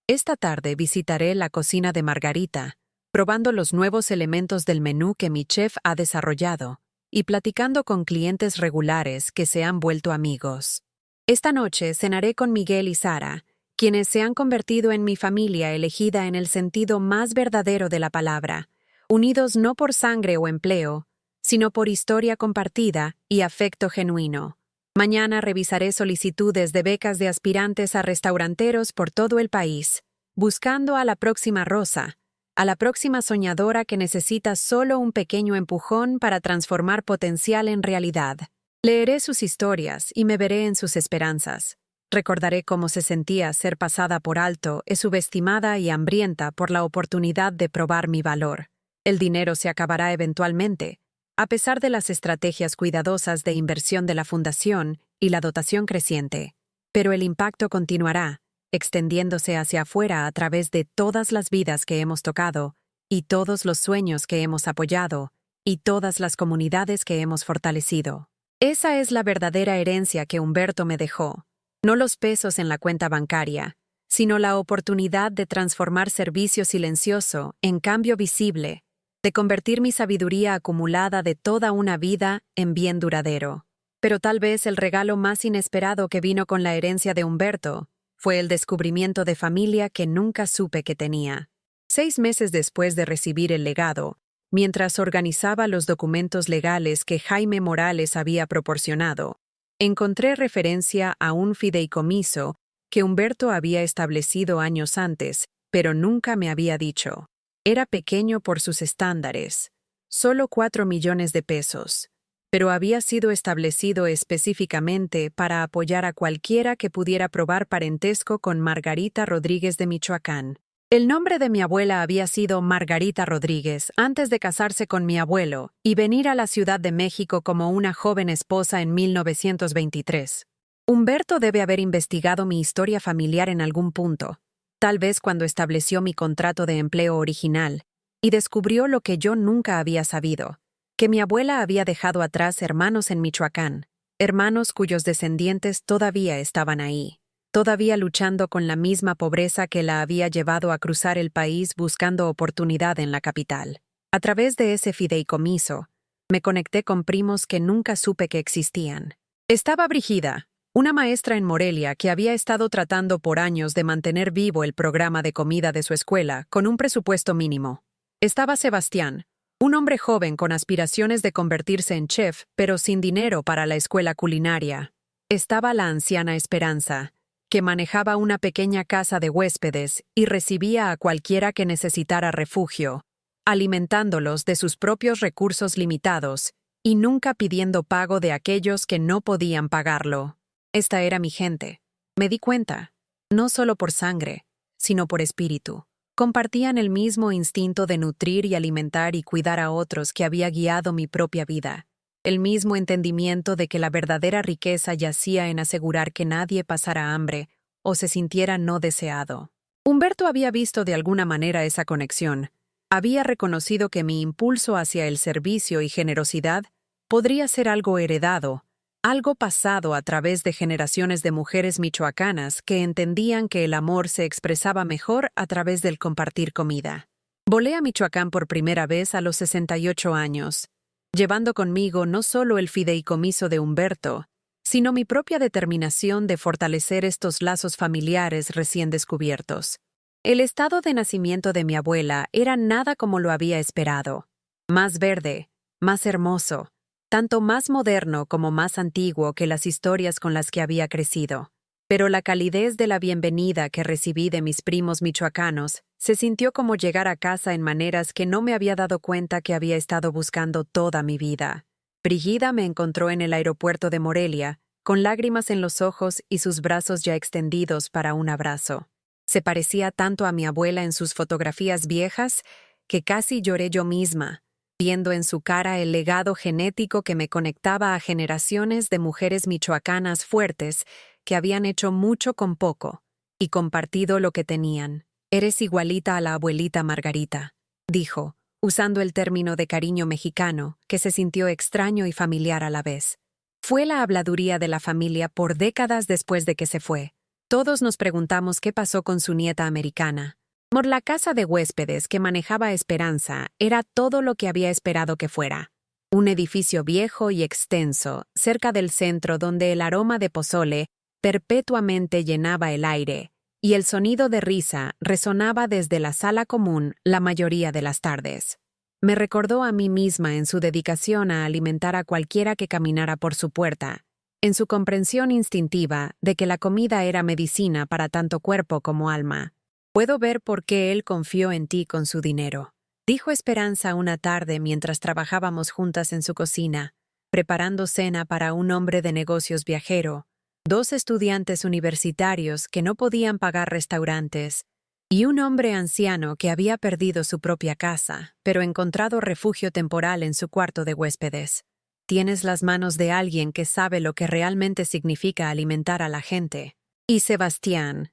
Esta tarde visitaré la cocina de Margarita, probando los nuevos elementos del menú que mi chef ha desarrollado y platicando con clientes regulares que se han vuelto amigos. Esta noche cenaré con Miguel y Sara, quienes se han convertido en mi familia elegida en el sentido más verdadero de la palabra, unidos no por sangre o empleo, sino por historia compartida y afecto genuino. Mañana revisaré solicitudes de becas de aspirantes a restauranteros por todo el país, buscando a la próxima Rosa, a la próxima soñadora que necesita solo un pequeño empujón para transformar potencial en realidad. Leeré sus historias y me veré en sus esperanzas. Recordaré cómo se sentía ser pasada por alto, subestimada y hambrienta por la oportunidad de probar mi valor. El dinero se acabará eventualmente, a pesar de las estrategias cuidadosas de inversión de la Fundación y la dotación creciente. Pero el impacto continuará, extendiéndose hacia afuera a través de todas las vidas que hemos tocado, y todos los sueños que hemos apoyado, y todas las comunidades que hemos fortalecido. Esa es la verdadera herencia que Humberto me dejó, no los pesos en la cuenta bancaria, sino la oportunidad de transformar servicio silencioso en cambio visible, de convertir mi sabiduría acumulada de toda una vida en bien duradero. Pero tal vez el regalo más inesperado que vino con la herencia de Humberto fue el descubrimiento de familia que nunca supe que tenía. 6 meses después de recibir el legado, mientras organizaba los documentos legales que Jaime Morales había proporcionado, encontré referencia a un fideicomiso que Humberto había establecido años antes, pero nunca me había dicho. Era pequeño por sus estándares, solo 4 millones de pesos, pero había sido establecido específicamente para apoyar a cualquiera que pudiera probar parentesco con Margarita Rodríguez de Michoacán. El nombre de mi abuela había sido Margarita Rodríguez antes de casarse con mi abuelo y venir a la Ciudad de México como una joven esposa en 1923. Humberto debe haber investigado mi historia familiar en algún punto, tal vez cuando estableció mi contrato de empleo original, y descubrió lo que yo nunca había sabido, que mi abuela había dejado atrás hermanos en Michoacán, hermanos cuyos descendientes todavía estaban ahí, todavía luchando con la misma pobreza que la había llevado a cruzar el país buscando oportunidad en la capital. A través de ese fideicomiso, me conecté con primos que nunca supe que existían. Estaba Brígida, una maestra en Morelia que había estado tratando por años de mantener vivo el programa de comida de su escuela con un presupuesto mínimo. Estaba Sebastián, un hombre joven con aspiraciones de convertirse en chef, pero sin dinero para la escuela culinaria. Estaba la anciana Esperanza, que manejaba una pequeña casa de huéspedes y recibía a cualquiera que necesitara refugio, alimentándolos de sus propios recursos limitados y nunca pidiendo pago de aquellos que no podían pagarlo. Esta era mi gente. Me di cuenta, no solo por sangre, sino por espíritu. Compartían el mismo instinto de nutrir y alimentar y cuidar a otros que había guiado mi propia vida. El mismo entendimiento de que la verdadera riqueza yacía en asegurar que nadie pasara hambre o se sintiera no deseado. Humberto había visto de alguna manera esa conexión. Había reconocido que mi impulso hacia el servicio y generosidad podría ser algo heredado, algo pasado a través de generaciones de mujeres michoacanas que entendían que el amor se expresaba mejor a través del compartir comida. Volé a Michoacán por primera vez a los 68 años, llevando conmigo no solo el fideicomiso de Humberto, sino mi propia determinación de fortalecer estos lazos familiares recién descubiertos. El estado de nacimiento de mi abuela era nada como lo había esperado. Más verde, más hermoso, tanto más moderno como más antiguo que las historias con las que había crecido. Pero la calidez de la bienvenida que recibí de mis primos michoacanos se sintió como llegar a casa en maneras que no me había dado cuenta que había estado buscando toda mi vida. Brigida me encontró en el aeropuerto de Morelia, con lágrimas en los ojos y sus brazos ya extendidos para un abrazo. Se parecía tanto a mi abuela en sus fotografías viejas que casi lloré yo misma, viendo en su cara el legado genético que me conectaba a generaciones de mujeres michoacanas fuertes que habían hecho mucho con poco y compartido lo que tenían. «Eres igualita a la abuelita Margarita», dijo, usando el término de cariño mexicano, que se sintió extraño y familiar a la vez. Fue la habladuría de la familia por décadas después de que se fue. Todos nos preguntamos qué pasó con su nieta americana. Por la casa de huéspedes que manejaba Esperanza era todo lo que había esperado que fuera. Un edificio viejo y extenso, cerca del centro donde el aroma de pozole perpetuamente llenaba el aire, y el sonido de risa resonaba desde la sala común la mayoría de las tardes. Me recordó a mí misma en su dedicación a alimentar a cualquiera que caminara por su puerta, en su comprensión instintiva de que la comida era medicina para tanto cuerpo como alma. «Puedo ver por qué él confió en ti con su dinero», dijo Esperanza una tarde mientras trabajábamos juntas en su cocina, preparando cena para un hombre de negocios viajero, 2 estudiantes universitarios que no podían pagar restaurantes, y un hombre anciano que había perdido su propia casa, pero encontrado refugio temporal en su cuarto de huéspedes. «Tienes las manos de alguien que sabe lo que realmente significa alimentar a la gente». Y Sebastián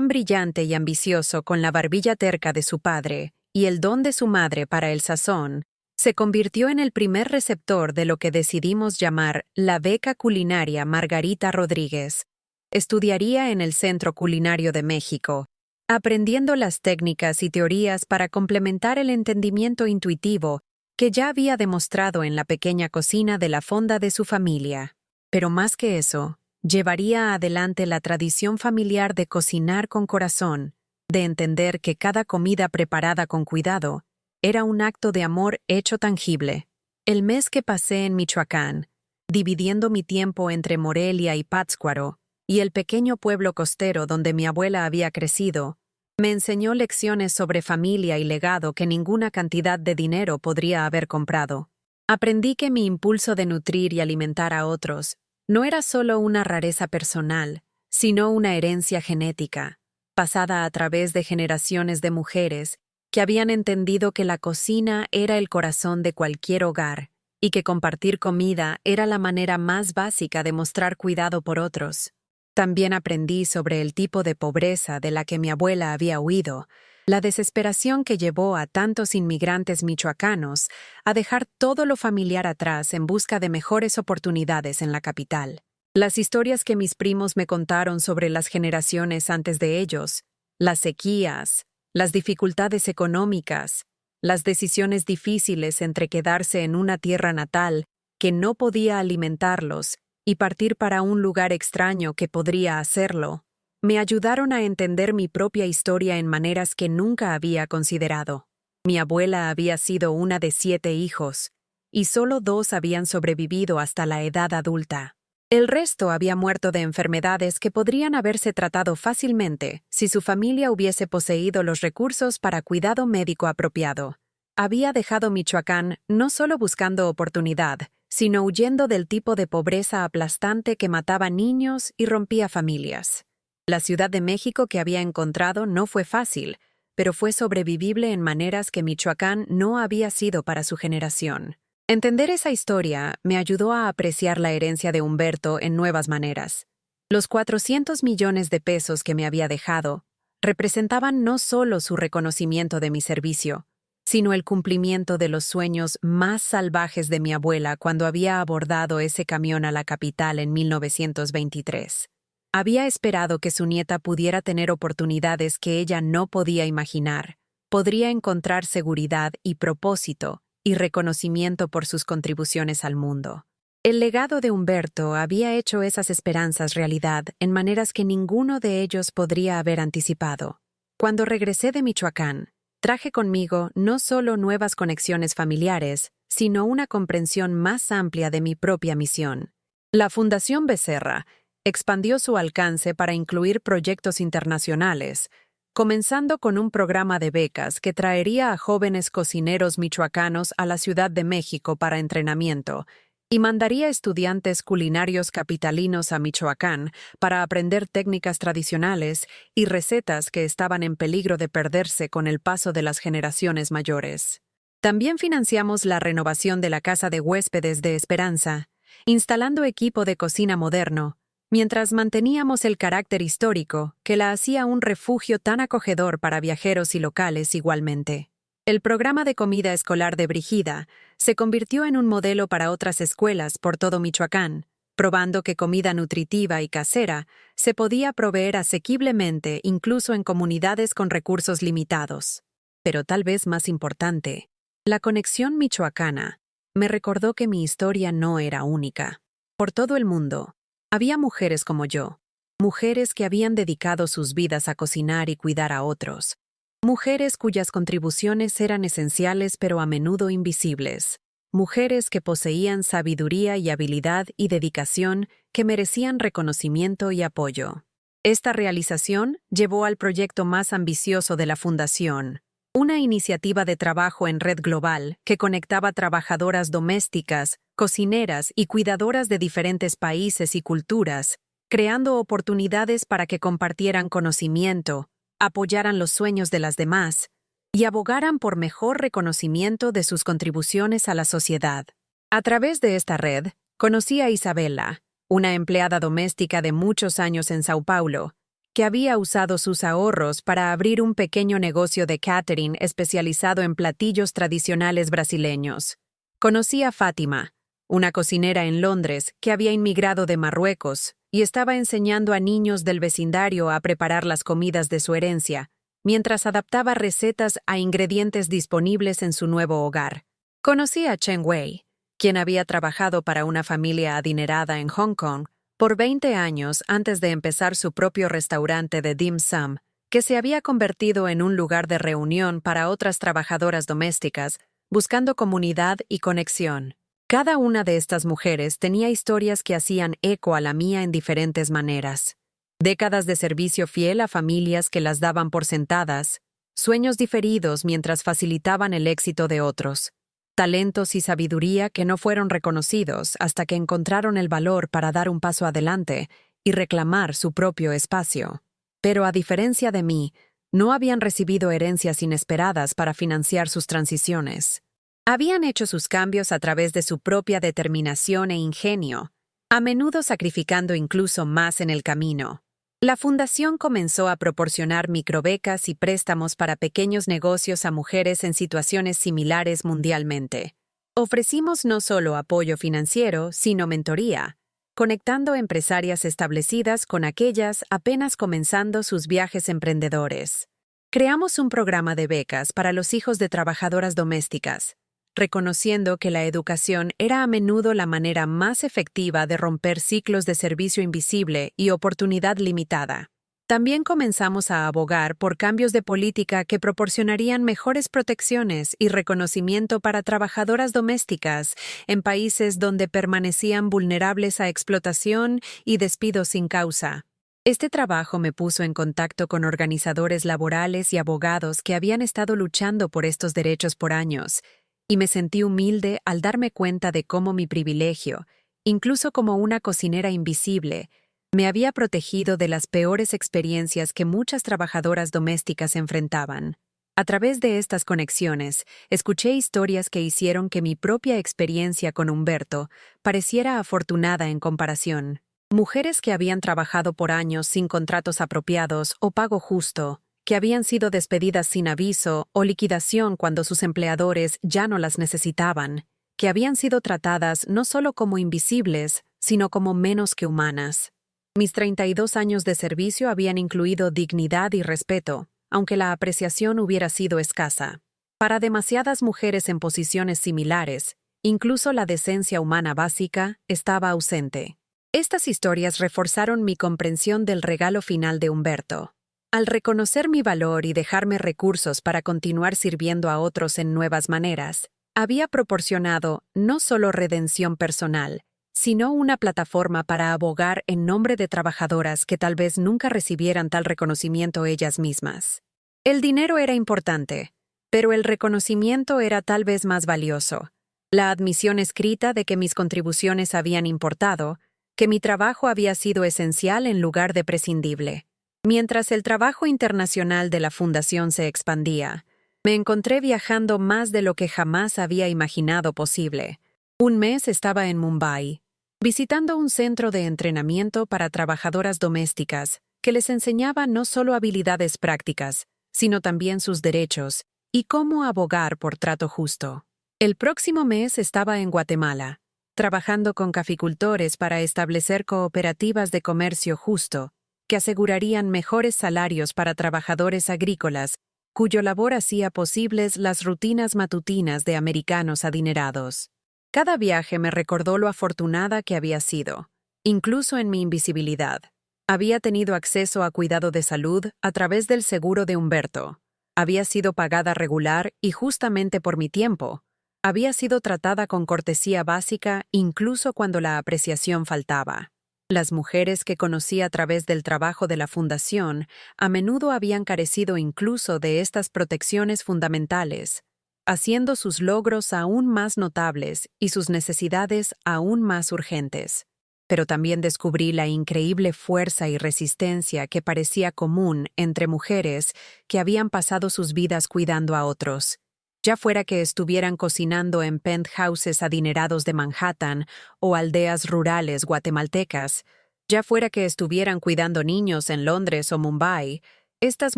brillante y ambicioso con la barbilla terca de su padre y el don de su madre para el sazón, se convirtió en el primer receptor de lo que decidimos llamar la beca culinaria Margarita Rodríguez. Estudiaría en el Centro Culinario de México, aprendiendo las técnicas y teorías para complementar el entendimiento intuitivo que ya había demostrado en la pequeña cocina de la fonda de su familia. Pero más que eso, llevaría adelante la tradición familiar de cocinar con corazón, de entender que cada comida preparada con cuidado era un acto de amor hecho tangible. El mes que pasé en Michoacán, dividiendo mi tiempo entre Morelia y Pátzcuaro, y el pequeño pueblo costero donde mi abuela había crecido, me enseñó lecciones sobre familia y legado que ninguna cantidad de dinero podría haber comprado. Aprendí que mi impulso de nutrir y alimentar a otros no era solo una rareza personal, sino una herencia genética, pasada a través de generaciones de mujeres que habían entendido que la cocina era el corazón de cualquier hogar y que compartir comida era la manera más básica de mostrar cuidado por otros. También aprendí sobre el tipo de pobreza de la que mi abuela había huido, la desesperación que llevó a tantos inmigrantes michoacanos a dejar todo lo familiar atrás en busca de mejores oportunidades en la capital. Las historias que mis primos me contaron sobre las generaciones antes de ellos, las sequías, las dificultades económicas, las decisiones difíciles entre quedarse en una tierra natal que no podía alimentarlos y partir para un lugar extraño que podría hacerlo, me ayudaron a entender mi propia historia en maneras que nunca había considerado. Mi abuela había sido una de 7 hijos, y solo 2 habían sobrevivido hasta la edad adulta. El resto había muerto de enfermedades que podrían haberse tratado fácilmente si su familia hubiese poseído los recursos para cuidado médico apropiado. Había dejado Michoacán no solo buscando oportunidad, sino huyendo del tipo de pobreza aplastante que mataba niños y rompía familias. La Ciudad de México que había encontrado no fue fácil, pero fue sobrevivible en maneras que Michoacán no había sido para su generación. Entender esa historia me ayudó a apreciar la herencia de Humberto en nuevas maneras. Los 400 millones de pesos que me había dejado representaban no solo su reconocimiento de mi servicio, sino el cumplimiento de los sueños más salvajes de mi abuela cuando había abordado ese camión a la capital en 1923. Había esperado que su nieta pudiera tener oportunidades que ella no podía imaginar. Podría encontrar seguridad y propósito y reconocimiento por sus contribuciones al mundo. El legado de Humberto había hecho esas esperanzas realidad en maneras que ninguno de ellos podría haber anticipado. Cuando regresé de Michoacán, traje conmigo no solo nuevas conexiones familiares, sino una comprensión más amplia de mi propia misión. La Fundación Becerra expandió su alcance para incluir proyectos internacionales, comenzando con un programa de becas que traería a jóvenes cocineros michoacanos a la Ciudad de México para entrenamiento y mandaría estudiantes culinarios capitalinos a Michoacán para aprender técnicas tradicionales y recetas que estaban en peligro de perderse con el paso de las generaciones mayores. También financiamos la renovación de la Casa de Huéspedes de Esperanza, instalando equipo de cocina moderno, mientras manteníamos el carácter histórico que la hacía un refugio tan acogedor para viajeros y locales igualmente. El programa de comida escolar de Brígida se convirtió en un modelo para otras escuelas por todo Michoacán, probando que comida nutritiva y casera se podía proveer asequiblemente incluso en comunidades con recursos limitados. Pero tal vez más importante, la conexión michoacana me recordó que mi historia no era única. Por todo el mundo, había mujeres como yo, mujeres que habían dedicado sus vidas a cocinar y cuidar a otros, mujeres cuyas contribuciones eran esenciales pero a menudo invisibles, mujeres que poseían sabiduría y habilidad y dedicación que merecían reconocimiento y apoyo. Esta realización llevó al proyecto más ambicioso de la Fundación, una iniciativa de trabajo en red global que conectaba trabajadoras domésticas, cocineras y cuidadoras de diferentes países y culturas, creando oportunidades para que compartieran conocimiento, apoyaran los sueños de las demás y abogaran por mejor reconocimiento de sus contribuciones a la sociedad. A través de esta red, conocí a Isabela, una empleada doméstica de muchos años en Sao Paulo, que había usado sus ahorros para abrir un pequeño negocio de catering especializado en platillos tradicionales brasileños. Conocí a Fátima, una cocinera en Londres que había inmigrado de Marruecos y estaba enseñando a niños del vecindario a preparar las comidas de su herencia, mientras adaptaba recetas a ingredientes disponibles en su nuevo hogar. Conocí a Chen Wei, quien había trabajado para una familia adinerada en Hong Kong por 20 años antes de empezar su propio restaurante de dim sum, que se había convertido en un lugar de reunión para otras trabajadoras domésticas, buscando comunidad y conexión. Cada una de estas mujeres tenía historias que hacían eco a la mía en diferentes maneras. Décadas de servicio fiel a familias que las daban por sentadas, sueños diferidos mientras facilitaban el éxito de otros, talentos y sabiduría que no fueron reconocidos hasta que encontraron el valor para dar un paso adelante y reclamar su propio espacio. Pero a diferencia de mí, no habían recibido herencias inesperadas para financiar sus transiciones. Habían hecho sus cambios a través de su propia determinación e ingenio, a menudo sacrificando incluso más en el camino. La Fundación comenzó a proporcionar microbecas y préstamos para pequeños negocios a mujeres en situaciones similares mundialmente. Ofrecimos no solo apoyo financiero, sino mentoría, conectando empresarias establecidas con aquellas apenas comenzando sus viajes emprendedores. Creamos un programa de becas para los hijos de trabajadoras domésticas, reconociendo que la educación era a menudo la manera más efectiva de romper ciclos de servicio invisible y oportunidad limitada. También comenzamos a abogar por cambios de política que proporcionarían mejores protecciones y reconocimiento para trabajadoras domésticas en países donde permanecían vulnerables a explotación y despidos sin causa. Este trabajo me puso en contacto con organizadores laborales y abogados que habían estado luchando por estos derechos por años, y me sentí humilde al darme cuenta de cómo mi privilegio, incluso como una cocinera invisible, me había protegido de las peores experiencias que muchas trabajadoras domésticas enfrentaban. A través de estas conexiones, escuché historias que hicieron que mi propia experiencia con Humberto pareciera afortunada en comparación. Mujeres que habían trabajado por años sin contratos apropiados o pago justo, que habían sido despedidas sin aviso o liquidación cuando sus empleadores ya no las necesitaban, que habían sido tratadas no solo como invisibles, sino como menos que humanas. Mis 32 años de servicio habían incluido dignidad y respeto, aunque la apreciación hubiera sido escasa. Para demasiadas mujeres en posiciones similares, incluso la decencia humana básica estaba ausente. Estas historias reforzaron mi comprensión del regalo final de Humberto. Al reconocer mi valor y dejarme recursos para continuar sirviendo a otros en nuevas maneras, había proporcionado no solo redención personal, sino una plataforma para abogar en nombre de trabajadoras que tal vez nunca recibieran tal reconocimiento ellas mismas. El dinero era importante, pero el reconocimiento era tal vez más valioso. La admisión escrita de que mis contribuciones habían importado, que mi trabajo había sido esencial en lugar de prescindible. Mientras el trabajo internacional de la Fundación se expandía, me encontré viajando más de lo que jamás había imaginado posible. Un mes estaba en Mumbai, visitando un centro de entrenamiento para trabajadoras domésticas que les enseñaba no solo habilidades prácticas, sino también sus derechos y cómo abogar por trato justo. El próximo mes estaba en Guatemala, trabajando con caficultores para establecer cooperativas de comercio justo que asegurarían mejores salarios para trabajadores agrícolas cuyo labor hacía posibles las rutinas matutinas de americanos adinerados. Cada viaje me recordó lo afortunada que había sido, incluso en mi invisibilidad. Había tenido acceso a cuidado de salud a través del seguro de Humberto. Había sido pagada regular y justamente por mi tiempo. Había sido tratada con cortesía básica incluso cuando la apreciación faltaba. Las mujeres que conocí a través del trabajo de la Fundación a menudo habían carecido incluso de estas protecciones fundamentales, haciendo sus logros aún más notables y sus necesidades aún más urgentes. Pero también descubrí la increíble fuerza y resistencia que parecía común entre mujeres que habían pasado sus vidas cuidando a otros, ya fuera que estuvieran cocinando en penthouses adinerados de Manhattan o aldeas rurales guatemaltecas, ya fuera que estuvieran cuidando niños en Londres o Mumbai. Estas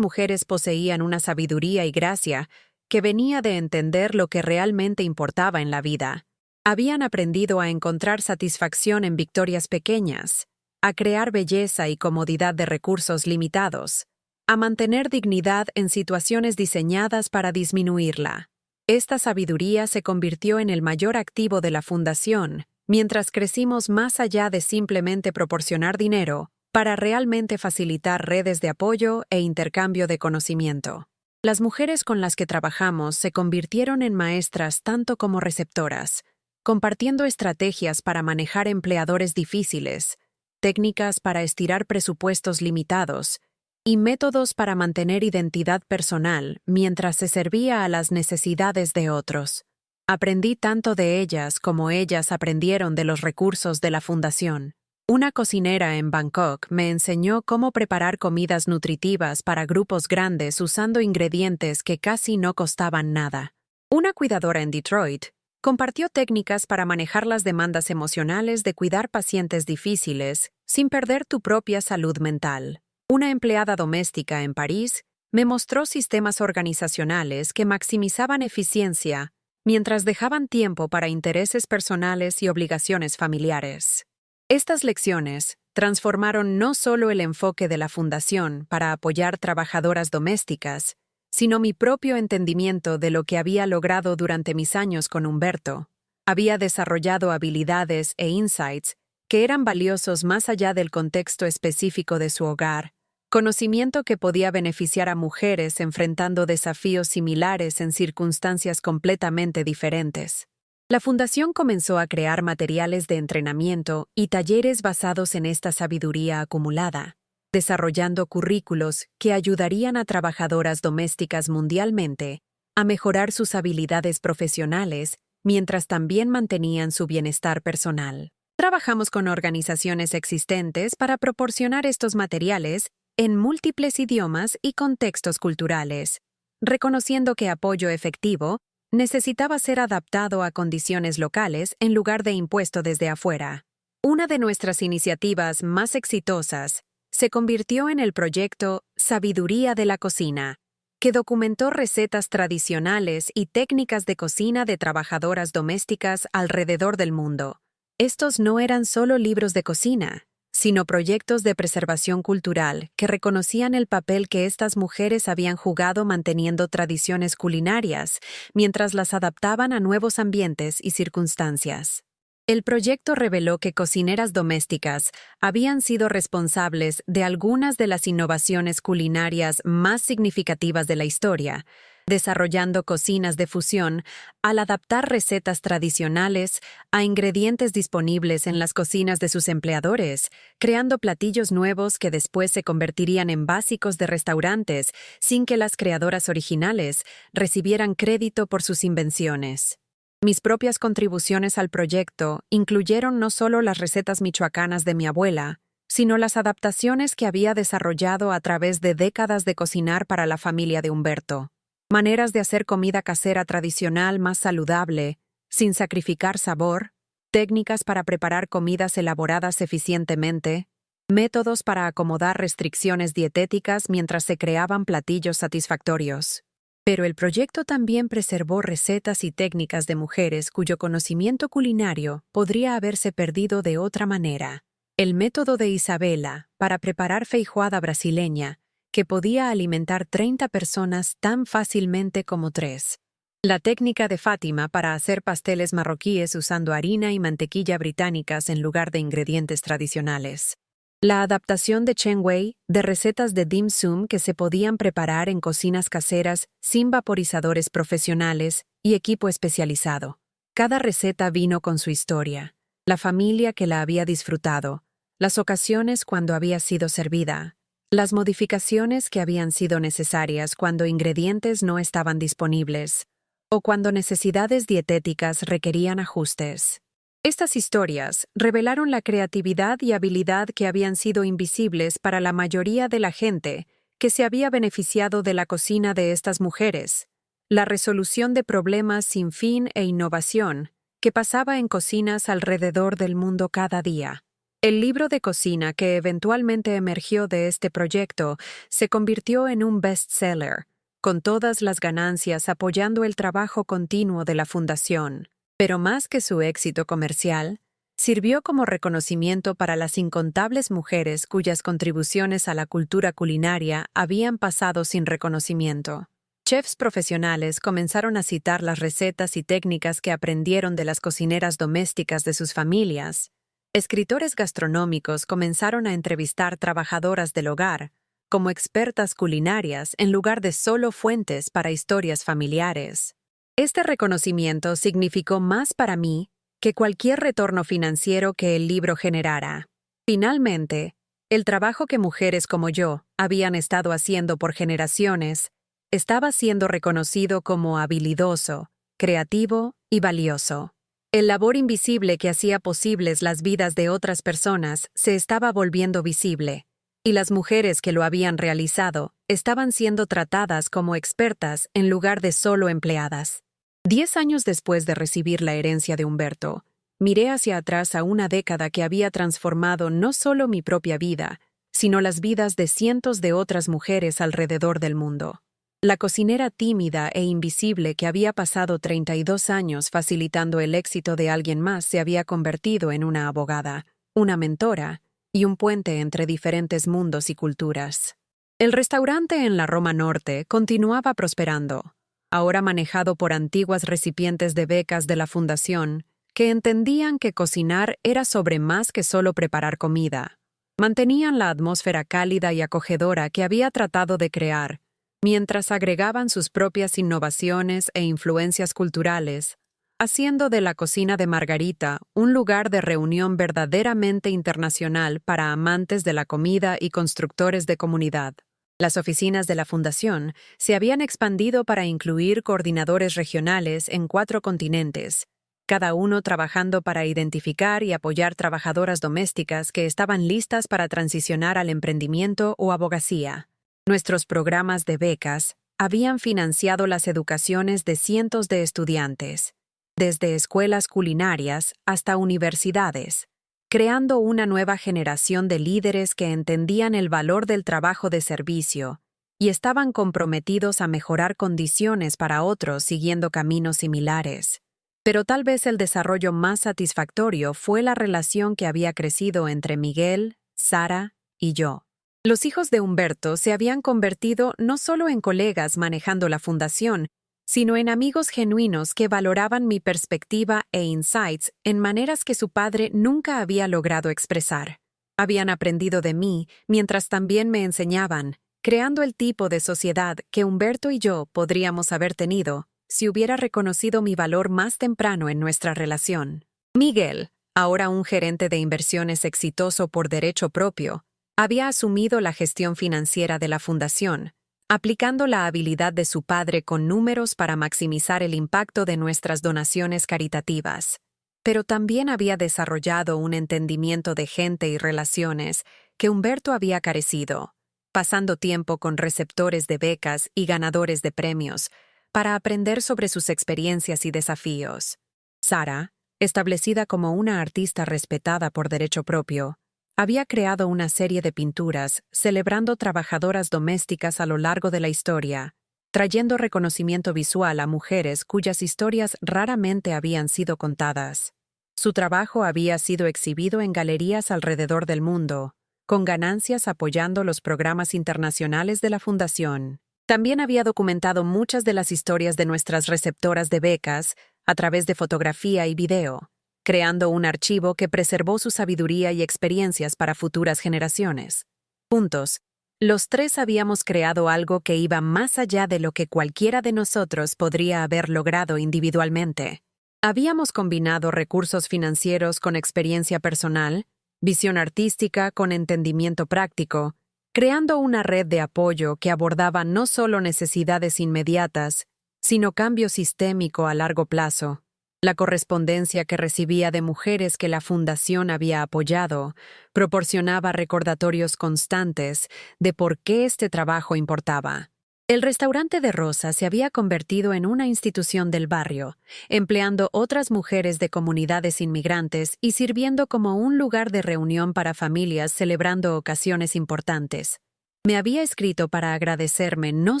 mujeres poseían una sabiduría y gracia que venía de entender lo que realmente importaba en la vida. Habían aprendido a encontrar satisfacción en victorias pequeñas, a crear belleza y comodidad de recursos limitados, a mantener dignidad en situaciones diseñadas para disminuirla. Esta sabiduría se convirtió en el mayor activo de la Fundación, mientras crecimos más allá de simplemente proporcionar dinero, para realmente facilitar redes de apoyo e intercambio de conocimiento. Las mujeres con las que trabajamos se convirtieron en maestras tanto como receptoras, compartiendo estrategias para manejar empleadores difíciles, técnicas para estirar presupuestos limitados y métodos para mantener identidad personal mientras se servía a las necesidades de otros. Aprendí tanto de ellas como ellas aprendieron de los recursos de la Fundación. Una cocinera en Bangkok me enseñó cómo preparar comidas nutritivas para grupos grandes usando ingredientes que casi no costaban nada. Una cuidadora en Detroit compartió técnicas para manejar las demandas emocionales de cuidar pacientes difíciles sin perder tu propia salud mental. Una empleada doméstica en París me mostró sistemas organizacionales que maximizaban eficiencia mientras dejaban tiempo para intereses personales y obligaciones familiares. Estas lecciones transformaron no solo el enfoque de la Fundación para apoyar trabajadoras domésticas, sino mi propio entendimiento de lo que había logrado durante mis años con Humberto. Había desarrollado habilidades e insights que eran valiosos más allá del contexto específico de su hogar, conocimiento que podía beneficiar a mujeres enfrentando desafíos similares en circunstancias completamente diferentes. La Fundación comenzó a crear materiales de entrenamiento y talleres basados en esta sabiduría acumulada, desarrollando currículos que ayudarían a trabajadoras domésticas mundialmente a mejorar sus habilidades profesionales mientras también mantenían su bienestar personal. Trabajamos con organizaciones existentes para proporcionar estos materiales en múltiples idiomas y contextos culturales, reconociendo que apoyo efectivo necesitaba ser adaptado a condiciones locales en lugar de impuesto desde afuera. Una de nuestras iniciativas más exitosas se convirtió en el proyecto Sabiduría de la Cocina, que documentó recetas tradicionales y técnicas de cocina de trabajadoras domésticas alrededor del mundo. Estos no eran solo libros de cocina, sino proyectos de preservación cultural que reconocían el papel que estas mujeres habían jugado manteniendo tradiciones culinarias mientras las adaptaban a nuevos ambientes y circunstancias. El proyecto reveló que cocineras domésticas habían sido responsables de algunas de las innovaciones culinarias más significativas de la historia, desarrollando cocinas de fusión al adaptar recetas tradicionales a ingredientes disponibles en las cocinas de sus empleadores, creando platillos nuevos que después se convertirían en básicos de restaurantes sin que las creadoras originales recibieran crédito por sus invenciones. Mis propias contribuciones al proyecto incluyeron no solo las recetas michoacanas de mi abuela, sino las adaptaciones que había desarrollado a través de décadas de cocinar para la familia de Humberto. Maneras de hacer comida casera tradicional más saludable, sin sacrificar sabor, técnicas para preparar comidas elaboradas eficientemente, métodos para acomodar restricciones dietéticas mientras se creaban platillos satisfactorios. Pero el proyecto también preservó recetas y técnicas de mujeres cuyo conocimiento culinario podría haberse perdido de otra manera. El método de Isabela para preparar feijoada brasileña, que podía alimentar 30 personas tan fácilmente como 3. La técnica de Fátima para hacer pasteles marroquíes usando harina y mantequilla británicas en lugar de ingredientes tradicionales. La adaptación de Chen Wei de recetas de dim sum que se podían preparar en cocinas caseras sin vaporizadores profesionales y equipo especializado. Cada receta vino con su historia, la familia que la había disfrutado, las ocasiones cuando había sido servida, las modificaciones que habían sido necesarias cuando ingredientes no estaban disponibles o cuando necesidades dietéticas requerían ajustes. Estas historias revelaron la creatividad y habilidad que habían sido invisibles para la mayoría de la gente que se había beneficiado de la cocina de estas mujeres, la resolución de problemas sin fin e innovación que pasaba en cocinas alrededor del mundo cada día. El libro de cocina que eventualmente emergió de este proyecto se convirtió en un bestseller, con todas las ganancias apoyando el trabajo continuo de la Fundación. Pero más que su éxito comercial, sirvió como reconocimiento para las incontables mujeres cuyas contribuciones a la cultura culinaria habían pasado sin reconocimiento. Chefs profesionales comenzaron a citar las recetas y técnicas que aprendieron de las cocineras domésticas de sus familias. Escritores gastronómicos comenzaron a entrevistar trabajadoras del hogar como expertas culinarias en lugar de solo fuentes para historias familiares. Este reconocimiento significó más para mí que cualquier retorno financiero que el libro generara. Finalmente, el trabajo que mujeres como yo habían estado haciendo por generaciones estaba siendo reconocido como habilidoso, creativo y valioso. El labor invisible que hacía posibles las vidas de otras personas se estaba volviendo visible, y las mujeres que lo habían realizado estaban siendo tratadas como expertas en lugar de solo empleadas. 10 años después de recibir la herencia de Humberto, miré hacia atrás a una década que había transformado no solo mi propia vida, sino las vidas de cientos de otras mujeres alrededor del mundo. La cocinera tímida e invisible que había pasado 32 años facilitando el éxito de alguien más se había convertido en una abogada, una mentora y un puente entre diferentes mundos y culturas. El restaurante en la Roma Norte continuaba prosperando, ahora manejado por antiguas recipientes de becas de la Fundación, que entendían que cocinar era sobre más que solo preparar comida. Mantenían la atmósfera cálida y acogedora que había tratado de crear, mientras agregaban sus propias innovaciones e influencias culturales, haciendo de la cocina de Margarita un lugar de reunión verdaderamente internacional para amantes de la comida y constructores de comunidad. Las oficinas de la Fundación se habían expandido para incluir coordinadores regionales en 4 continentes, cada uno trabajando para identificar y apoyar trabajadoras domésticas que estaban listas para transicionar al emprendimiento o abogacía. Nuestros programas de becas habían financiado las educaciones de cientos de estudiantes, desde escuelas culinarias hasta universidades, creando una nueva generación de líderes que entendían el valor del trabajo de servicio y estaban comprometidos a mejorar condiciones para otros siguiendo caminos similares. Pero tal vez el desarrollo más satisfactorio fue la relación que había crecido entre Miguel, Sara y yo. Los hijos de Humberto se habían convertido no solo en colegas manejando la fundación, sino en amigos genuinos que valoraban mi perspectiva e insights en maneras que su padre nunca había logrado expresar. Habían aprendido de mí mientras también me enseñaban, creando el tipo de sociedad que Humberto y yo podríamos haber tenido si hubiera reconocido mi valor más temprano en nuestra relación. Miguel, ahora un gerente de inversiones exitoso por derecho propio, había asumido la gestión financiera de la fundación, aplicando la habilidad de su padre con números para maximizar el impacto de nuestras donaciones caritativas. Pero también había desarrollado un entendimiento de gente y relaciones que Humberto había carecido, pasando tiempo con receptores de becas y ganadores de premios, para aprender sobre sus experiencias y desafíos. Sara, establecida como una artista respetada por derecho propio, había creado una serie de pinturas celebrando trabajadoras domésticas a lo largo de la historia, trayendo reconocimiento visual a mujeres cuyas historias raramente habían sido contadas. Su trabajo había sido exhibido en galerías alrededor del mundo, con ganancias apoyando los programas internacionales de la Fundación. También había documentado muchas de las historias de nuestras receptoras de becas a través de fotografía y video, creando un archivo que preservó su sabiduría y experiencias para futuras generaciones. Juntos, los tres habíamos creado algo que iba más allá de lo que cualquiera de nosotros podría haber logrado individualmente. Habíamos combinado recursos financieros con experiencia personal, visión artística con entendimiento práctico, creando una red de apoyo que abordaba no solo necesidades inmediatas, sino cambio sistémico a largo plazo. La correspondencia que recibía de mujeres que la Fundación había apoyado proporcionaba recordatorios constantes de por qué este trabajo importaba. El restaurante de Rosa se había convertido en una institución del barrio, empleando otras mujeres de comunidades inmigrantes y sirviendo como un lugar de reunión para familias celebrando ocasiones importantes. Me había escrito para agradecerme no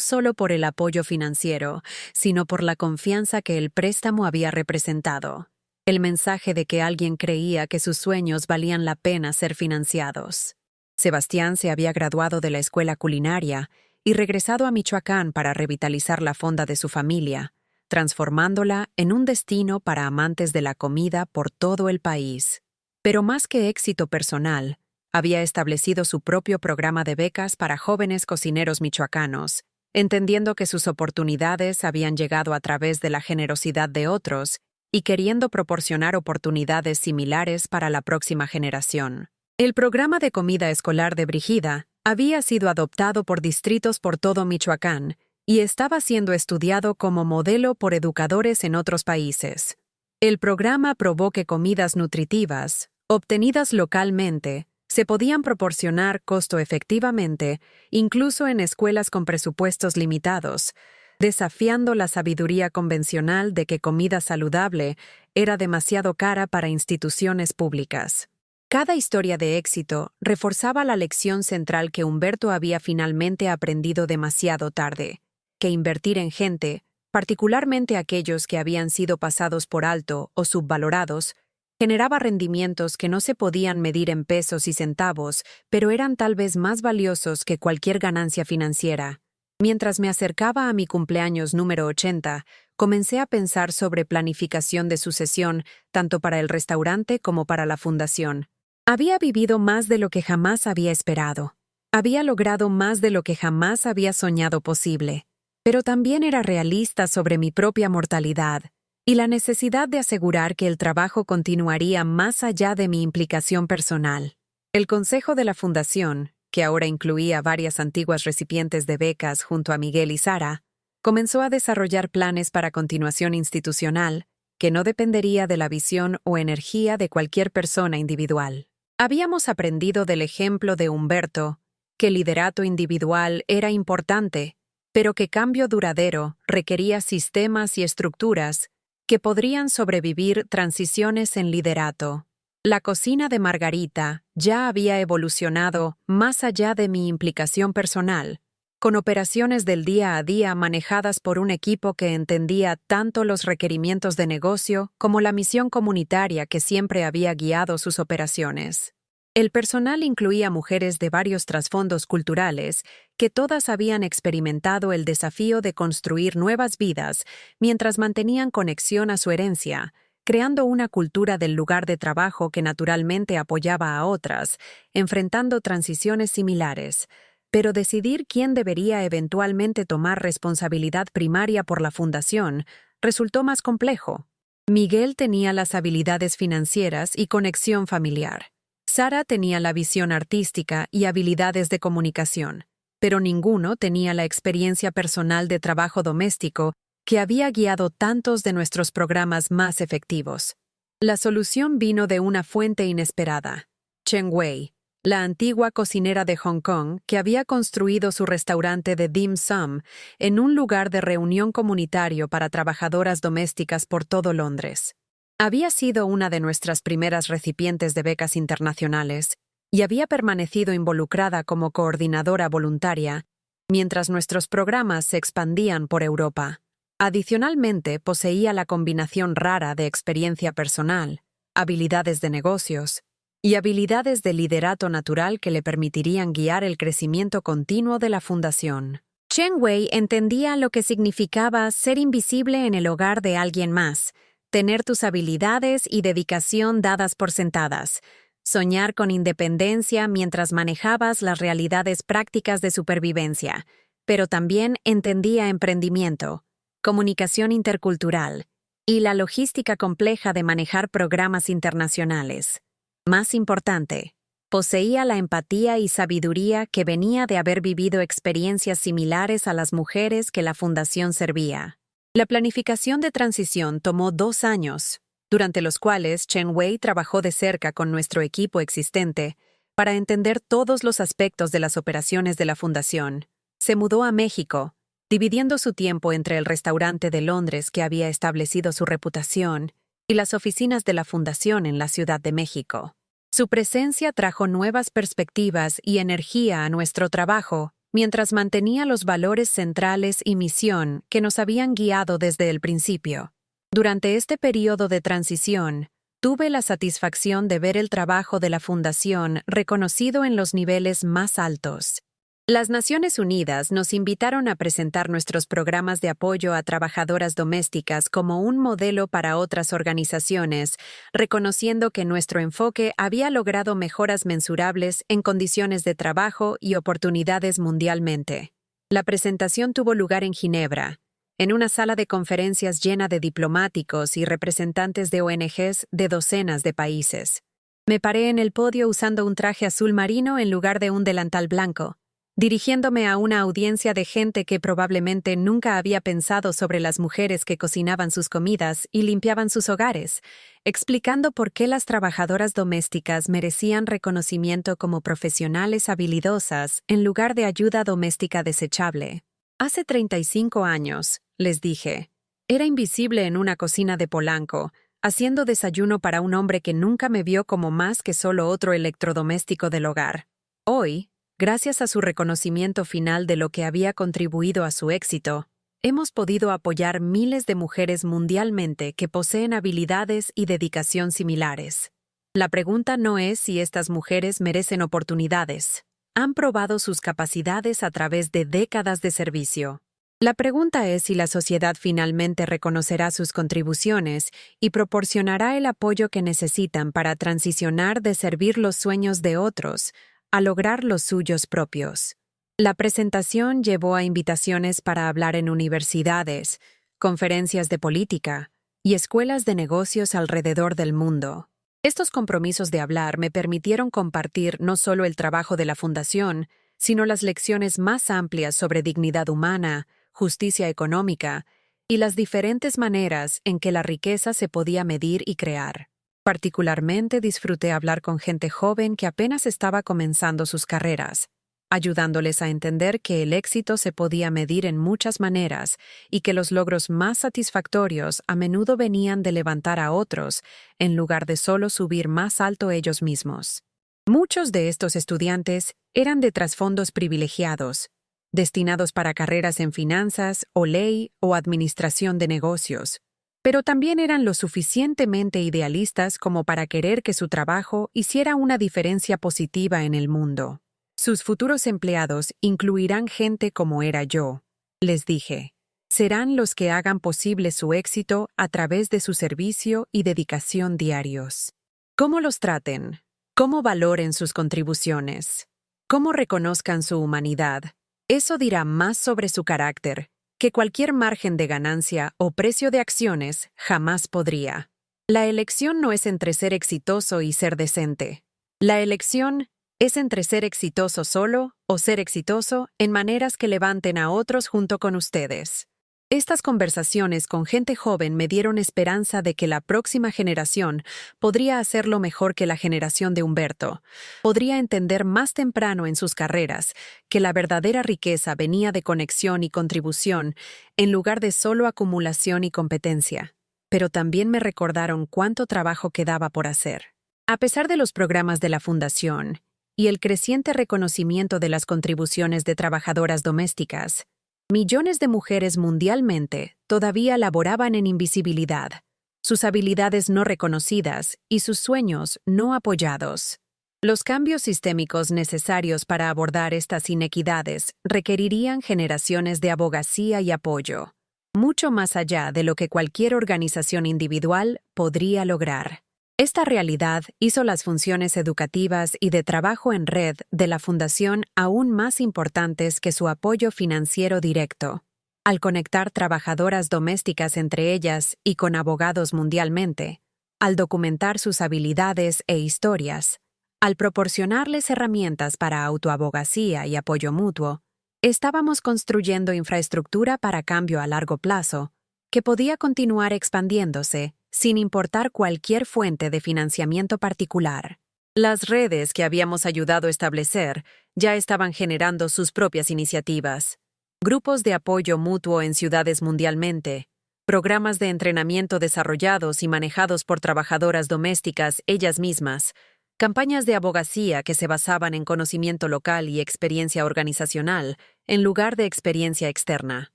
solo por el apoyo financiero, sino por la confianza que el préstamo había representado. El mensaje de que alguien creía que sus sueños valían la pena ser financiados. Sebastián se había graduado de la escuela culinaria y regresado a Michoacán para revitalizar la fonda de su familia, transformándola en un destino para amantes de la comida por todo el país. Pero más que éxito personal, había establecido su propio programa de becas para jóvenes cocineros michoacanos, entendiendo que sus oportunidades habían llegado a través de la generosidad de otros y queriendo proporcionar oportunidades similares para la próxima generación. El programa de comida escolar de Brígida había sido adoptado por distritos por todo Michoacán y estaba siendo estudiado como modelo por educadores en otros países. El programa probó que comidas nutritivas, obtenidas localmente, se podían proporcionar costo-efectivamente, incluso en escuelas con presupuestos limitados, desafiando la sabiduría convencional de que comida saludable era demasiado cara para instituciones públicas. Cada historia de éxito reforzaba la lección central que Humberto había finalmente aprendido demasiado tarde, que invertir en gente, particularmente aquellos que habían sido pasados por alto o subvalorados, generaba rendimientos que no se podían medir en pesos y centavos, pero eran tal vez más valiosos que cualquier ganancia financiera. Mientras me acercaba a mi cumpleaños número 80, comencé a pensar sobre planificación de sucesión, tanto para el restaurante como para la fundación. Había vivido más de lo que jamás había esperado. Había logrado más de lo que jamás había soñado posible. Pero también era realista sobre mi propia mortalidad y la necesidad de asegurar que el trabajo continuaría más allá de mi implicación personal. El consejo de la fundación, que ahora incluía varias antiguas recipientes de becas junto a Miguel y Sara, comenzó a desarrollar planes para continuación institucional que no dependería de la visión o energía de cualquier persona individual. Habíamos aprendido del ejemplo de Humberto que el liderato individual era importante, pero que cambio duradero requería sistemas y estructuras que podrían sobrevivir transiciones en liderato. La cocina de Margarita ya había evolucionado más allá de mi implicación personal, con operaciones del día a día manejadas por un equipo que entendía tanto los requerimientos de negocio como la misión comunitaria que siempre había guiado sus operaciones. El personal incluía mujeres de varios trasfondos culturales que todas habían experimentado el desafío de construir nuevas vidas mientras mantenían conexión a su herencia, creando una cultura del lugar de trabajo que naturalmente apoyaba a otras, enfrentando transiciones similares. Pero decidir quién debería eventualmente tomar responsabilidad primaria por la fundación resultó más complejo. Miguel tenía las habilidades financieras y conexión familiar. Sara tenía la visión artística y habilidades de comunicación, pero ninguno tenía la experiencia personal de trabajo doméstico que había guiado tantos de nuestros programas más efectivos. La solución vino de una fuente inesperada: Chen Wei, la antigua cocinera de Hong Kong que había construido su restaurante de dim sum en un lugar de reunión comunitario para trabajadoras domésticas por todo Londres. Había sido una de nuestras primeras recipientes de becas internacionales y había permanecido involucrada como coordinadora voluntaria mientras nuestros programas se expandían por Europa. Adicionalmente, poseía la combinación rara de experiencia personal, habilidades de negocios y habilidades de liderato natural que le permitirían guiar el crecimiento continuo de la fundación. Chen Wei entendía lo que significaba ser invisible en el hogar de alguien más, tener tus habilidades y dedicación dadas por sentadas, soñar con independencia mientras manejabas las realidades prácticas de supervivencia, pero también entendía emprendimiento, comunicación intercultural y la logística compleja de manejar programas internacionales. Más importante, poseía la empatía y sabiduría que venía de haber vivido experiencias similares a las mujeres que la fundación servía. La planificación de transición tomó 2 años, durante los cuales Chen Wei trabajó de cerca con nuestro equipo existente para entender todos los aspectos de las operaciones de la fundación. Se mudó a México, dividiendo su tiempo entre el restaurante de Londres que había establecido su reputación y las oficinas de la fundación en la Ciudad de México. Su presencia trajo nuevas perspectivas y energía a nuestro trabajo, mientras mantenía los valores centrales y misión que nos habían guiado desde el principio. Durante este periodo de transición, tuve la satisfacción de ver el trabajo de la fundación reconocido en los niveles más altos. Las Naciones Unidas nos invitaron a presentar nuestros programas de apoyo a trabajadoras domésticas como un modelo para otras organizaciones, reconociendo que nuestro enfoque había logrado mejoras mensurables en condiciones de trabajo y oportunidades mundialmente. La presentación tuvo lugar en Ginebra, en una sala de conferencias llena de diplomáticos y representantes de ONGs de docenas de países. Me paré en el podio usando un traje azul marino en lugar de un delantal blanco, dirigiéndome a una audiencia de gente que probablemente nunca había pensado sobre las mujeres que cocinaban sus comidas y limpiaban sus hogares, explicando por qué las trabajadoras domésticas merecían reconocimiento como profesionales habilidosas en lugar de ayuda doméstica desechable. Hace 35 años, les dije, era invisible en una cocina de Polanco, haciendo desayuno para un hombre que nunca me vio como más que solo otro electrodoméstico del hogar. Hoy, gracias a su reconocimiento final de lo que había contribuido a su éxito, hemos podido apoyar miles de mujeres mundialmente que poseen habilidades y dedicación similares. La pregunta no es si estas mujeres merecen oportunidades. Han probado sus capacidades a través de décadas de servicio. La pregunta es si la sociedad finalmente reconocerá sus contribuciones y proporcionará el apoyo que necesitan para transicionar de servir los sueños de otros a lograr los suyos propios. La presentación llevó a invitaciones para hablar en universidades, conferencias de política y escuelas de negocios alrededor del mundo. Estos compromisos de hablar me permitieron compartir no solo el trabajo de la fundación, sino las lecciones más amplias sobre dignidad humana, justicia económica y las diferentes maneras en que la riqueza se podía medir y crear. Particularmente disfruté hablar con gente joven que apenas estaba comenzando sus carreras. ayudándoles a entender que el éxito se podía medir en muchas maneras y que los logros más satisfactorios a menudo venían de levantar a otros en lugar de solo subir más alto ellos mismos. Muchos de estos estudiantes eran de trasfondos privilegiados, destinados para carreras en finanzas o ley o administración de negocios, pero también eran lo suficientemente idealistas como para querer que su trabajo hiciera una diferencia positiva en el mundo. Sus futuros empleados incluirán gente como era yo, les dije. Serán los que hagan posible su éxito a través de su servicio y dedicación diarios. ¿Cómo los traten? ¿Cómo valoren sus contribuciones? ¿Cómo reconozcan su humanidad? Eso dirá más sobre su carácter que cualquier margen de ganancia o precio de acciones jamás podría. La elección no es entre ser exitoso y ser decente. La elección es entre ser exitoso solo o ser exitoso en maneras que levanten a otros junto con ustedes. Estas conversaciones con gente joven me dieron esperanza de que la próxima generación podría hacerlo mejor que la generación de Humberto. Podría entender más temprano en sus carreras que la verdadera riqueza venía de conexión y contribución en lugar de solo acumulación y competencia. Pero también me recordaron cuánto trabajo quedaba por hacer. A pesar de los programas de la Fundación y el creciente reconocimiento de las contribuciones de trabajadoras domésticas, millones de mujeres mundialmente todavía laboraban en invisibilidad, sus habilidades no reconocidas y sus sueños no apoyados. Los cambios sistémicos necesarios para abordar estas inequidades requerirían generaciones de abogacía y apoyo, mucho más allá de lo que cualquier organización individual podría lograr. Esta realidad hizo las funciones educativas y de trabajo en red de la Fundación aún más importantes que su apoyo financiero directo. Al conectar trabajadoras domésticas entre ellas y con abogados mundialmente, al documentar sus habilidades e historias, al proporcionarles herramientas para autoabogacía y apoyo mutuo, estábamos construyendo infraestructura para cambio a largo plazo, que podía continuar expandiéndose sin importar cualquier fuente de financiamiento particular. Las redes que habíamos ayudado a establecer ya estaban generando sus propias iniciativas. Grupos de apoyo mutuo en ciudades mundialmente, programas de entrenamiento desarrollados y manejados por trabajadoras domésticas ellas mismas, campañas de abogacía que se basaban en conocimiento local y experiencia organizacional en lugar de experiencia externa.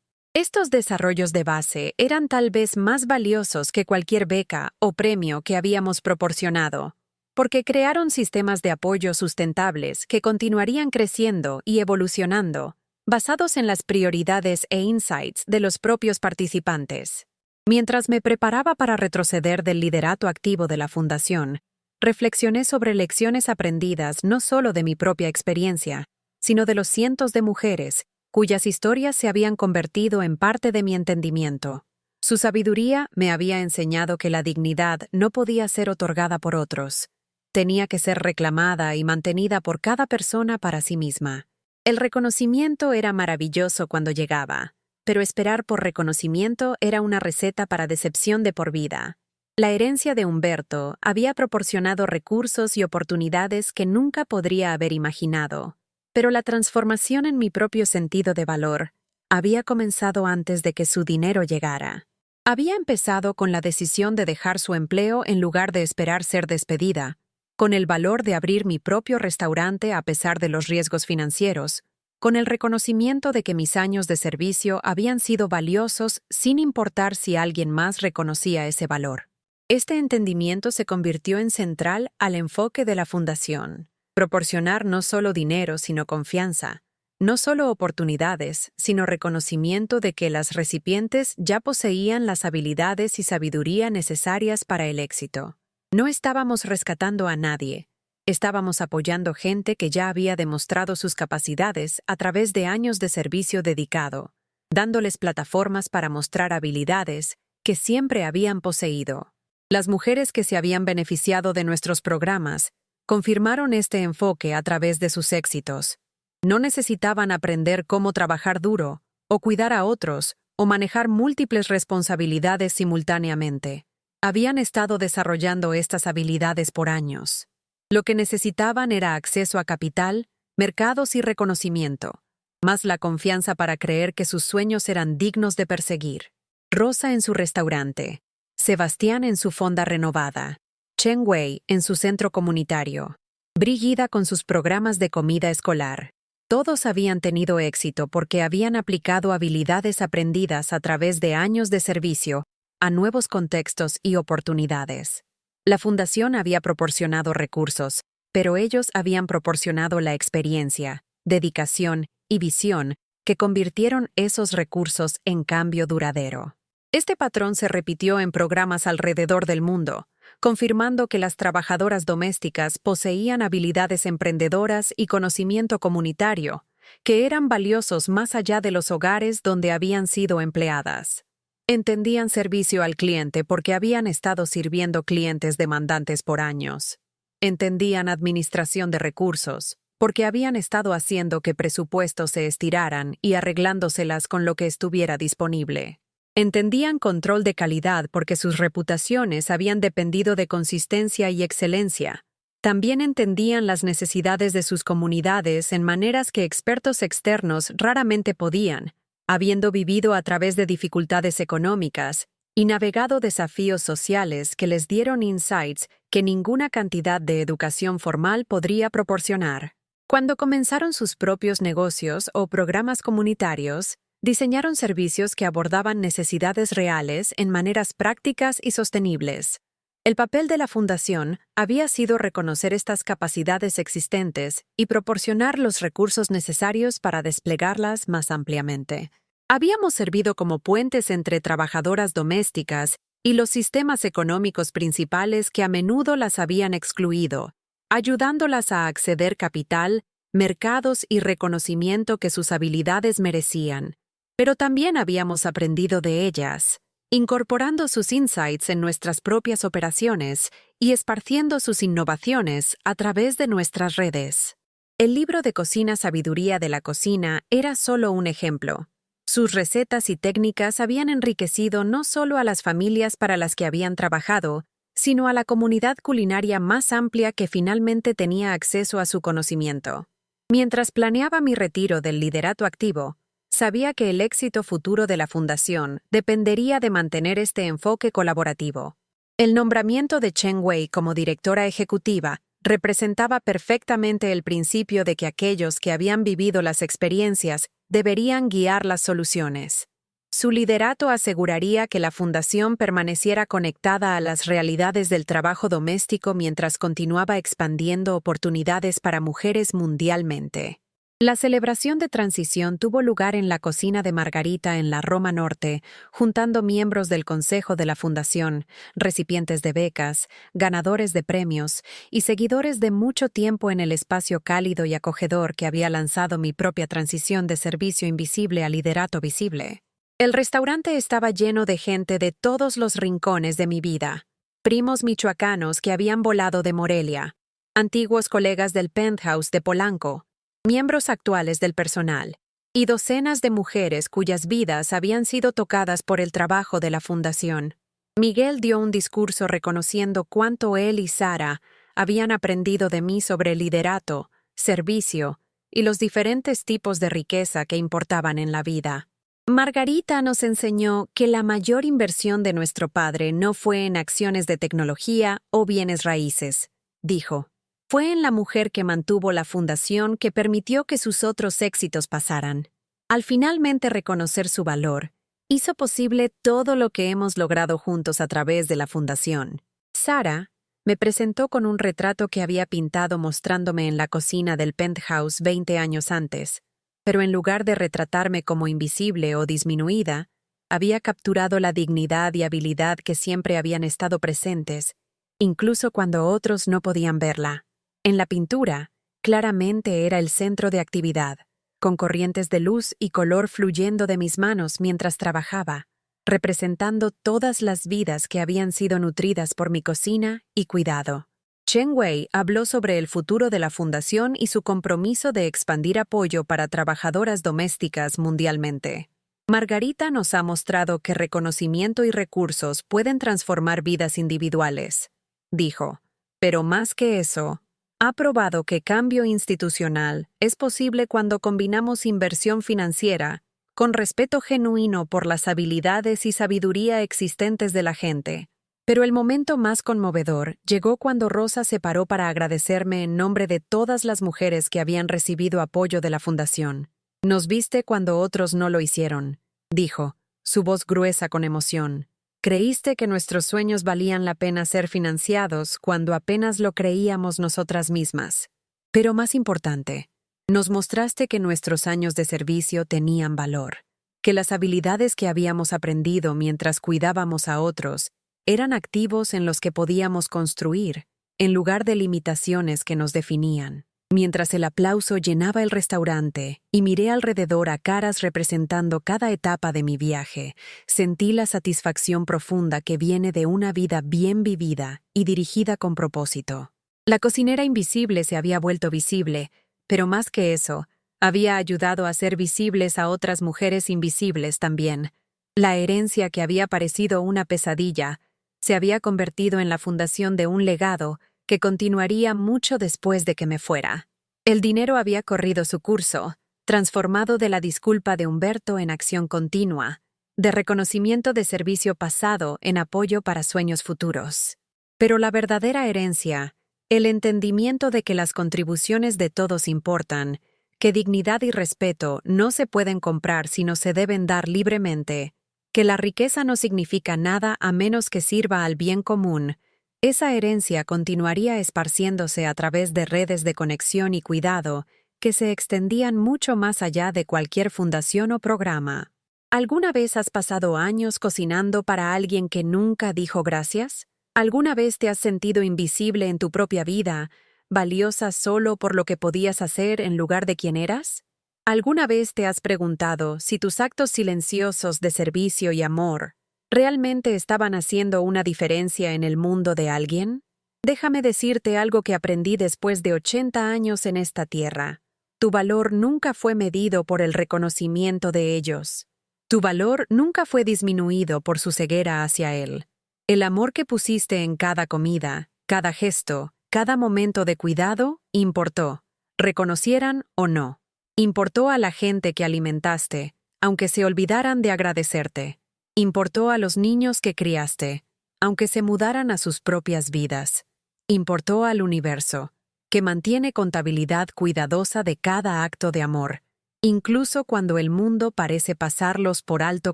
Estos desarrollos de base eran tal vez más valiosos que cualquier beca o premio que habíamos proporcionado, porque crearon sistemas de apoyo sustentables que continuarían creciendo y evolucionando, basados en las prioridades e insights de los propios participantes. Mientras me preparaba para retroceder del liderato activo de la Fundación, reflexioné sobre lecciones aprendidas no solo de mi propia experiencia, sino de los cientos de mujeres cuyas historias se habían convertido en parte de mi entendimiento. Su sabiduría me había enseñado que la dignidad no podía ser otorgada por otros. Tenía que ser reclamada y mantenida por cada persona para sí misma. El reconocimiento era maravilloso cuando llegaba, pero esperar por reconocimiento era una receta para decepción de por vida. La herencia de Humberto había proporcionado recursos y oportunidades que nunca podría haber imaginado. Pero la transformación en mi propio sentido de valor había comenzado antes de que su dinero llegara. Había empezado con la decisión de dejar su empleo en lugar de esperar ser despedida, con el valor de abrir mi propio restaurante a pesar de los riesgos financieros, con el reconocimiento de que mis años de servicio habían sido valiosos sin importar si alguien más reconocía ese valor. Este entendimiento se convirtió en central al enfoque de la Fundación. Proporcionar no solo dinero, sino confianza, no solo oportunidades, sino reconocimiento de que las recipientes ya poseían las habilidades y sabiduría necesarias para el éxito. No estábamos rescatando a nadie, estábamos apoyando gente que ya había demostrado sus capacidades a través de años de servicio dedicado, dándoles plataformas para mostrar habilidades que siempre habían poseído. Las mujeres que se habían beneficiado de nuestros programas confirmaron este enfoque a través de sus éxitos. No necesitaban aprender cómo trabajar duro, o cuidar a otros, o manejar múltiples responsabilidades simultáneamente. Habían estado desarrollando estas habilidades por años. Lo que necesitaban era acceso a capital, mercados y reconocimiento, más la confianza para creer que sus sueños eran dignos de perseguir. Rosa en su restaurante, Sebastián en su fonda renovada, Chen Wei en su centro comunitario, Brigida con sus programas de comida escolar. Todos habían tenido éxito porque habían aplicado habilidades aprendidas a través de años de servicio a nuevos contextos y oportunidades. La fundación había proporcionado recursos, pero ellos habían proporcionado la experiencia, dedicación y visión que convirtieron esos recursos en cambio duradero. Este patrón se repitió en programas alrededor del mundo, confirmando que las trabajadoras domésticas poseían habilidades emprendedoras y conocimiento comunitario, que eran valiosos más allá de los hogares donde habían sido empleadas. Entendían servicio al cliente porque habían estado sirviendo clientes demandantes por años. Entendían administración de recursos porque habían estado haciendo que presupuestos se estiraran y arreglándoselas con lo que estuviera disponible. Entendían control de calidad porque sus reputaciones habían dependido de consistencia y excelencia. También entendían las necesidades de sus comunidades en maneras que expertos externos raramente podían, habiendo vivido a través de dificultades económicas y navegado desafíos sociales que les dieron insights que ninguna cantidad de educación formal podría proporcionar. Cuando comenzaron sus propios negocios o programas comunitarios, diseñaron servicios que abordaban necesidades reales en maneras prácticas y sostenibles. El papel de la fundación había sido reconocer estas capacidades existentes y proporcionar los recursos necesarios para desplegarlas más ampliamente. Habíamos servido como puentes entre trabajadoras domésticas y los sistemas económicos principales que a menudo las habían excluido, ayudándolas a acceder capital, mercados y reconocimiento que sus habilidades merecían. Pero también habíamos aprendido de ellas, incorporando sus insights en nuestras propias operaciones y esparciendo sus innovaciones a través de nuestras redes. El libro de cocina Sabiduría de la Cocina era solo un ejemplo. Sus recetas y técnicas habían enriquecido no solo a las familias para las que habían trabajado, sino a la comunidad culinaria más amplia que finalmente tenía acceso a su conocimiento. Mientras planeaba mi retiro del liderato activo, sabía que el éxito futuro de la fundación dependería de mantener este enfoque colaborativo. El nombramiento de Chen Wei como directora ejecutiva representaba perfectamente el principio de que aquellos que habían vivido las experiencias deberían guiar las soluciones. Su liderato aseguraría que la fundación permaneciera conectada a las realidades del trabajo doméstico mientras continuaba expandiendo oportunidades para mujeres mundialmente. La celebración de transición tuvo lugar en la cocina de Margarita en la Roma Norte, juntando miembros del consejo de la fundación, recipientes de becas, ganadores de premios y seguidores de mucho tiempo en el espacio cálido y acogedor que había lanzado mi propia transición de servicio invisible a liderato visible. El restaurante estaba lleno de gente de todos los rincones de mi vida, primos michoacanos que habían volado de Morelia, antiguos colegas del penthouse de Polanco, miembros actuales del personal, y docenas de mujeres cuyas vidas habían sido tocadas por el trabajo de la fundación. Miguel dio un discurso reconociendo cuánto él y Sara habían aprendido de mí sobre liderato, servicio y los diferentes tipos de riqueza que importaban en la vida. Margarita nos enseñó que la mayor inversión de nuestro padre no fue en acciones de tecnología o bienes raíces, dijo. Fue en la mujer que mantuvo la fundación que permitió que sus otros éxitos pasaran. Al finalmente reconocer su valor, hizo posible todo lo que hemos logrado juntos a través de la fundación. Sara me presentó con un retrato que había pintado mostrándome en la cocina del penthouse 20 años antes, pero en lugar de retratarme como invisible o disminuida, había capturado la dignidad y habilidad que siempre habían estado presentes, incluso cuando otros no podían verla. En la pintura, claramente era el centro de actividad, con corrientes de luz y color fluyendo de mis manos mientras trabajaba, representando todas las vidas que habían sido nutridas por mi cocina y cuidado. Chen Wei habló sobre el futuro de la fundación y su compromiso de expandir apoyo para trabajadoras domésticas mundialmente. Margarita nos ha mostrado que reconocimiento y recursos pueden transformar vidas individuales, dijo, pero más que eso, Ha probado que cambio institucional es posible cuando combinamos inversión financiera con respeto genuino por las habilidades y sabiduría existentes de la gente. Pero el momento más conmovedor llegó cuando Rosa se paró para agradecerme en nombre de todas las mujeres que habían recibido apoyo de la fundación. Nos viste cuando otros no lo hicieron, dijo, su voz gruesa con emoción. Creíste que nuestros sueños valían la pena ser financiados cuando apenas lo creíamos nosotras mismas. Pero más importante, nos mostraste que nuestros años de servicio tenían valor, que las habilidades que habíamos aprendido mientras cuidábamos a otros eran activos en los que podíamos construir, en lugar de limitaciones que nos definían. Mientras el aplauso llenaba el restaurante y miré alrededor a caras representando cada etapa de mi viaje, sentí la satisfacción profunda que viene de una vida bien vivida y dirigida con propósito. La cocinera invisible se había vuelto visible, pero más que eso, había ayudado a ser visibles a otras mujeres invisibles también. La herencia que había parecido una pesadilla se había convertido en la fundación de un legado que continuaría mucho después de que me fuera. El dinero había corrido su curso, transformado de la disculpa de Humberto en acción continua, de reconocimiento de servicio pasado en apoyo para sueños futuros. Pero la verdadera herencia, el entendimiento de que las contribuciones de todos importan, que dignidad y respeto no se pueden comprar sino se deben dar libremente, que la riqueza no significa nada a menos que sirva al bien común, esa herencia continuaría esparciéndose a través de redes de conexión y cuidado que se extendían mucho más allá de cualquier fundación o programa. ¿Alguna vez has pasado años cocinando para alguien que nunca dijo gracias? ¿Alguna vez te has sentido invisible en tu propia vida, valiosa solo por lo que podías hacer en lugar de quien eras? ¿Alguna vez te has preguntado si tus actos silenciosos de servicio y amor realmente estaban haciendo una diferencia en el mundo de alguien? Déjame decirte algo que aprendí después de 80 años en esta tierra. Tu valor nunca fue medido por el reconocimiento de ellos. Tu valor nunca fue disminuido por su ceguera hacia él. El amor que pusiste en cada comida, cada gesto, cada momento de cuidado, importó, reconocieran o no. Importó a la gente que alimentaste, aunque se olvidaran de agradecerte. Importó a los niños que criaste, aunque se mudaran a sus propias vidas. Importó al universo, que mantiene contabilidad cuidadosa de cada acto de amor, incluso cuando el mundo parece pasarlos por alto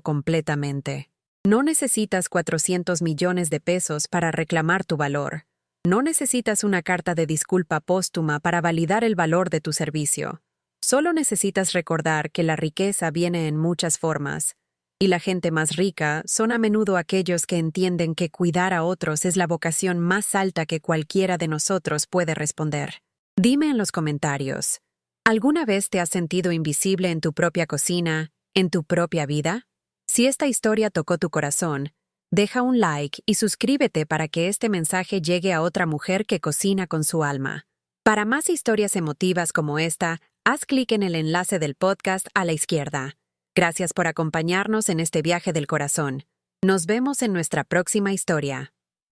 completamente. No necesitas 400 millones de pesos para reclamar tu valor. No necesitas una carta de disculpa póstuma para validar el valor de tu servicio. Solo necesitas recordar que la riqueza viene en muchas formas, y la gente más rica son a menudo aquellos que entienden que cuidar a otros es la vocación más alta que cualquiera de nosotros puede responder. Dime en los comentarios, ¿alguna vez te has sentido invisible en tu propia cocina, en tu propia vida? Si esta historia tocó tu corazón, deja un like y suscríbete para que este mensaje llegue a otra mujer que cocina con su alma. Para más historias emotivas como esta, haz clic en el enlace del podcast a la izquierda. Gracias por acompañarnos en este viaje del corazón. Nos vemos en nuestra próxima historia.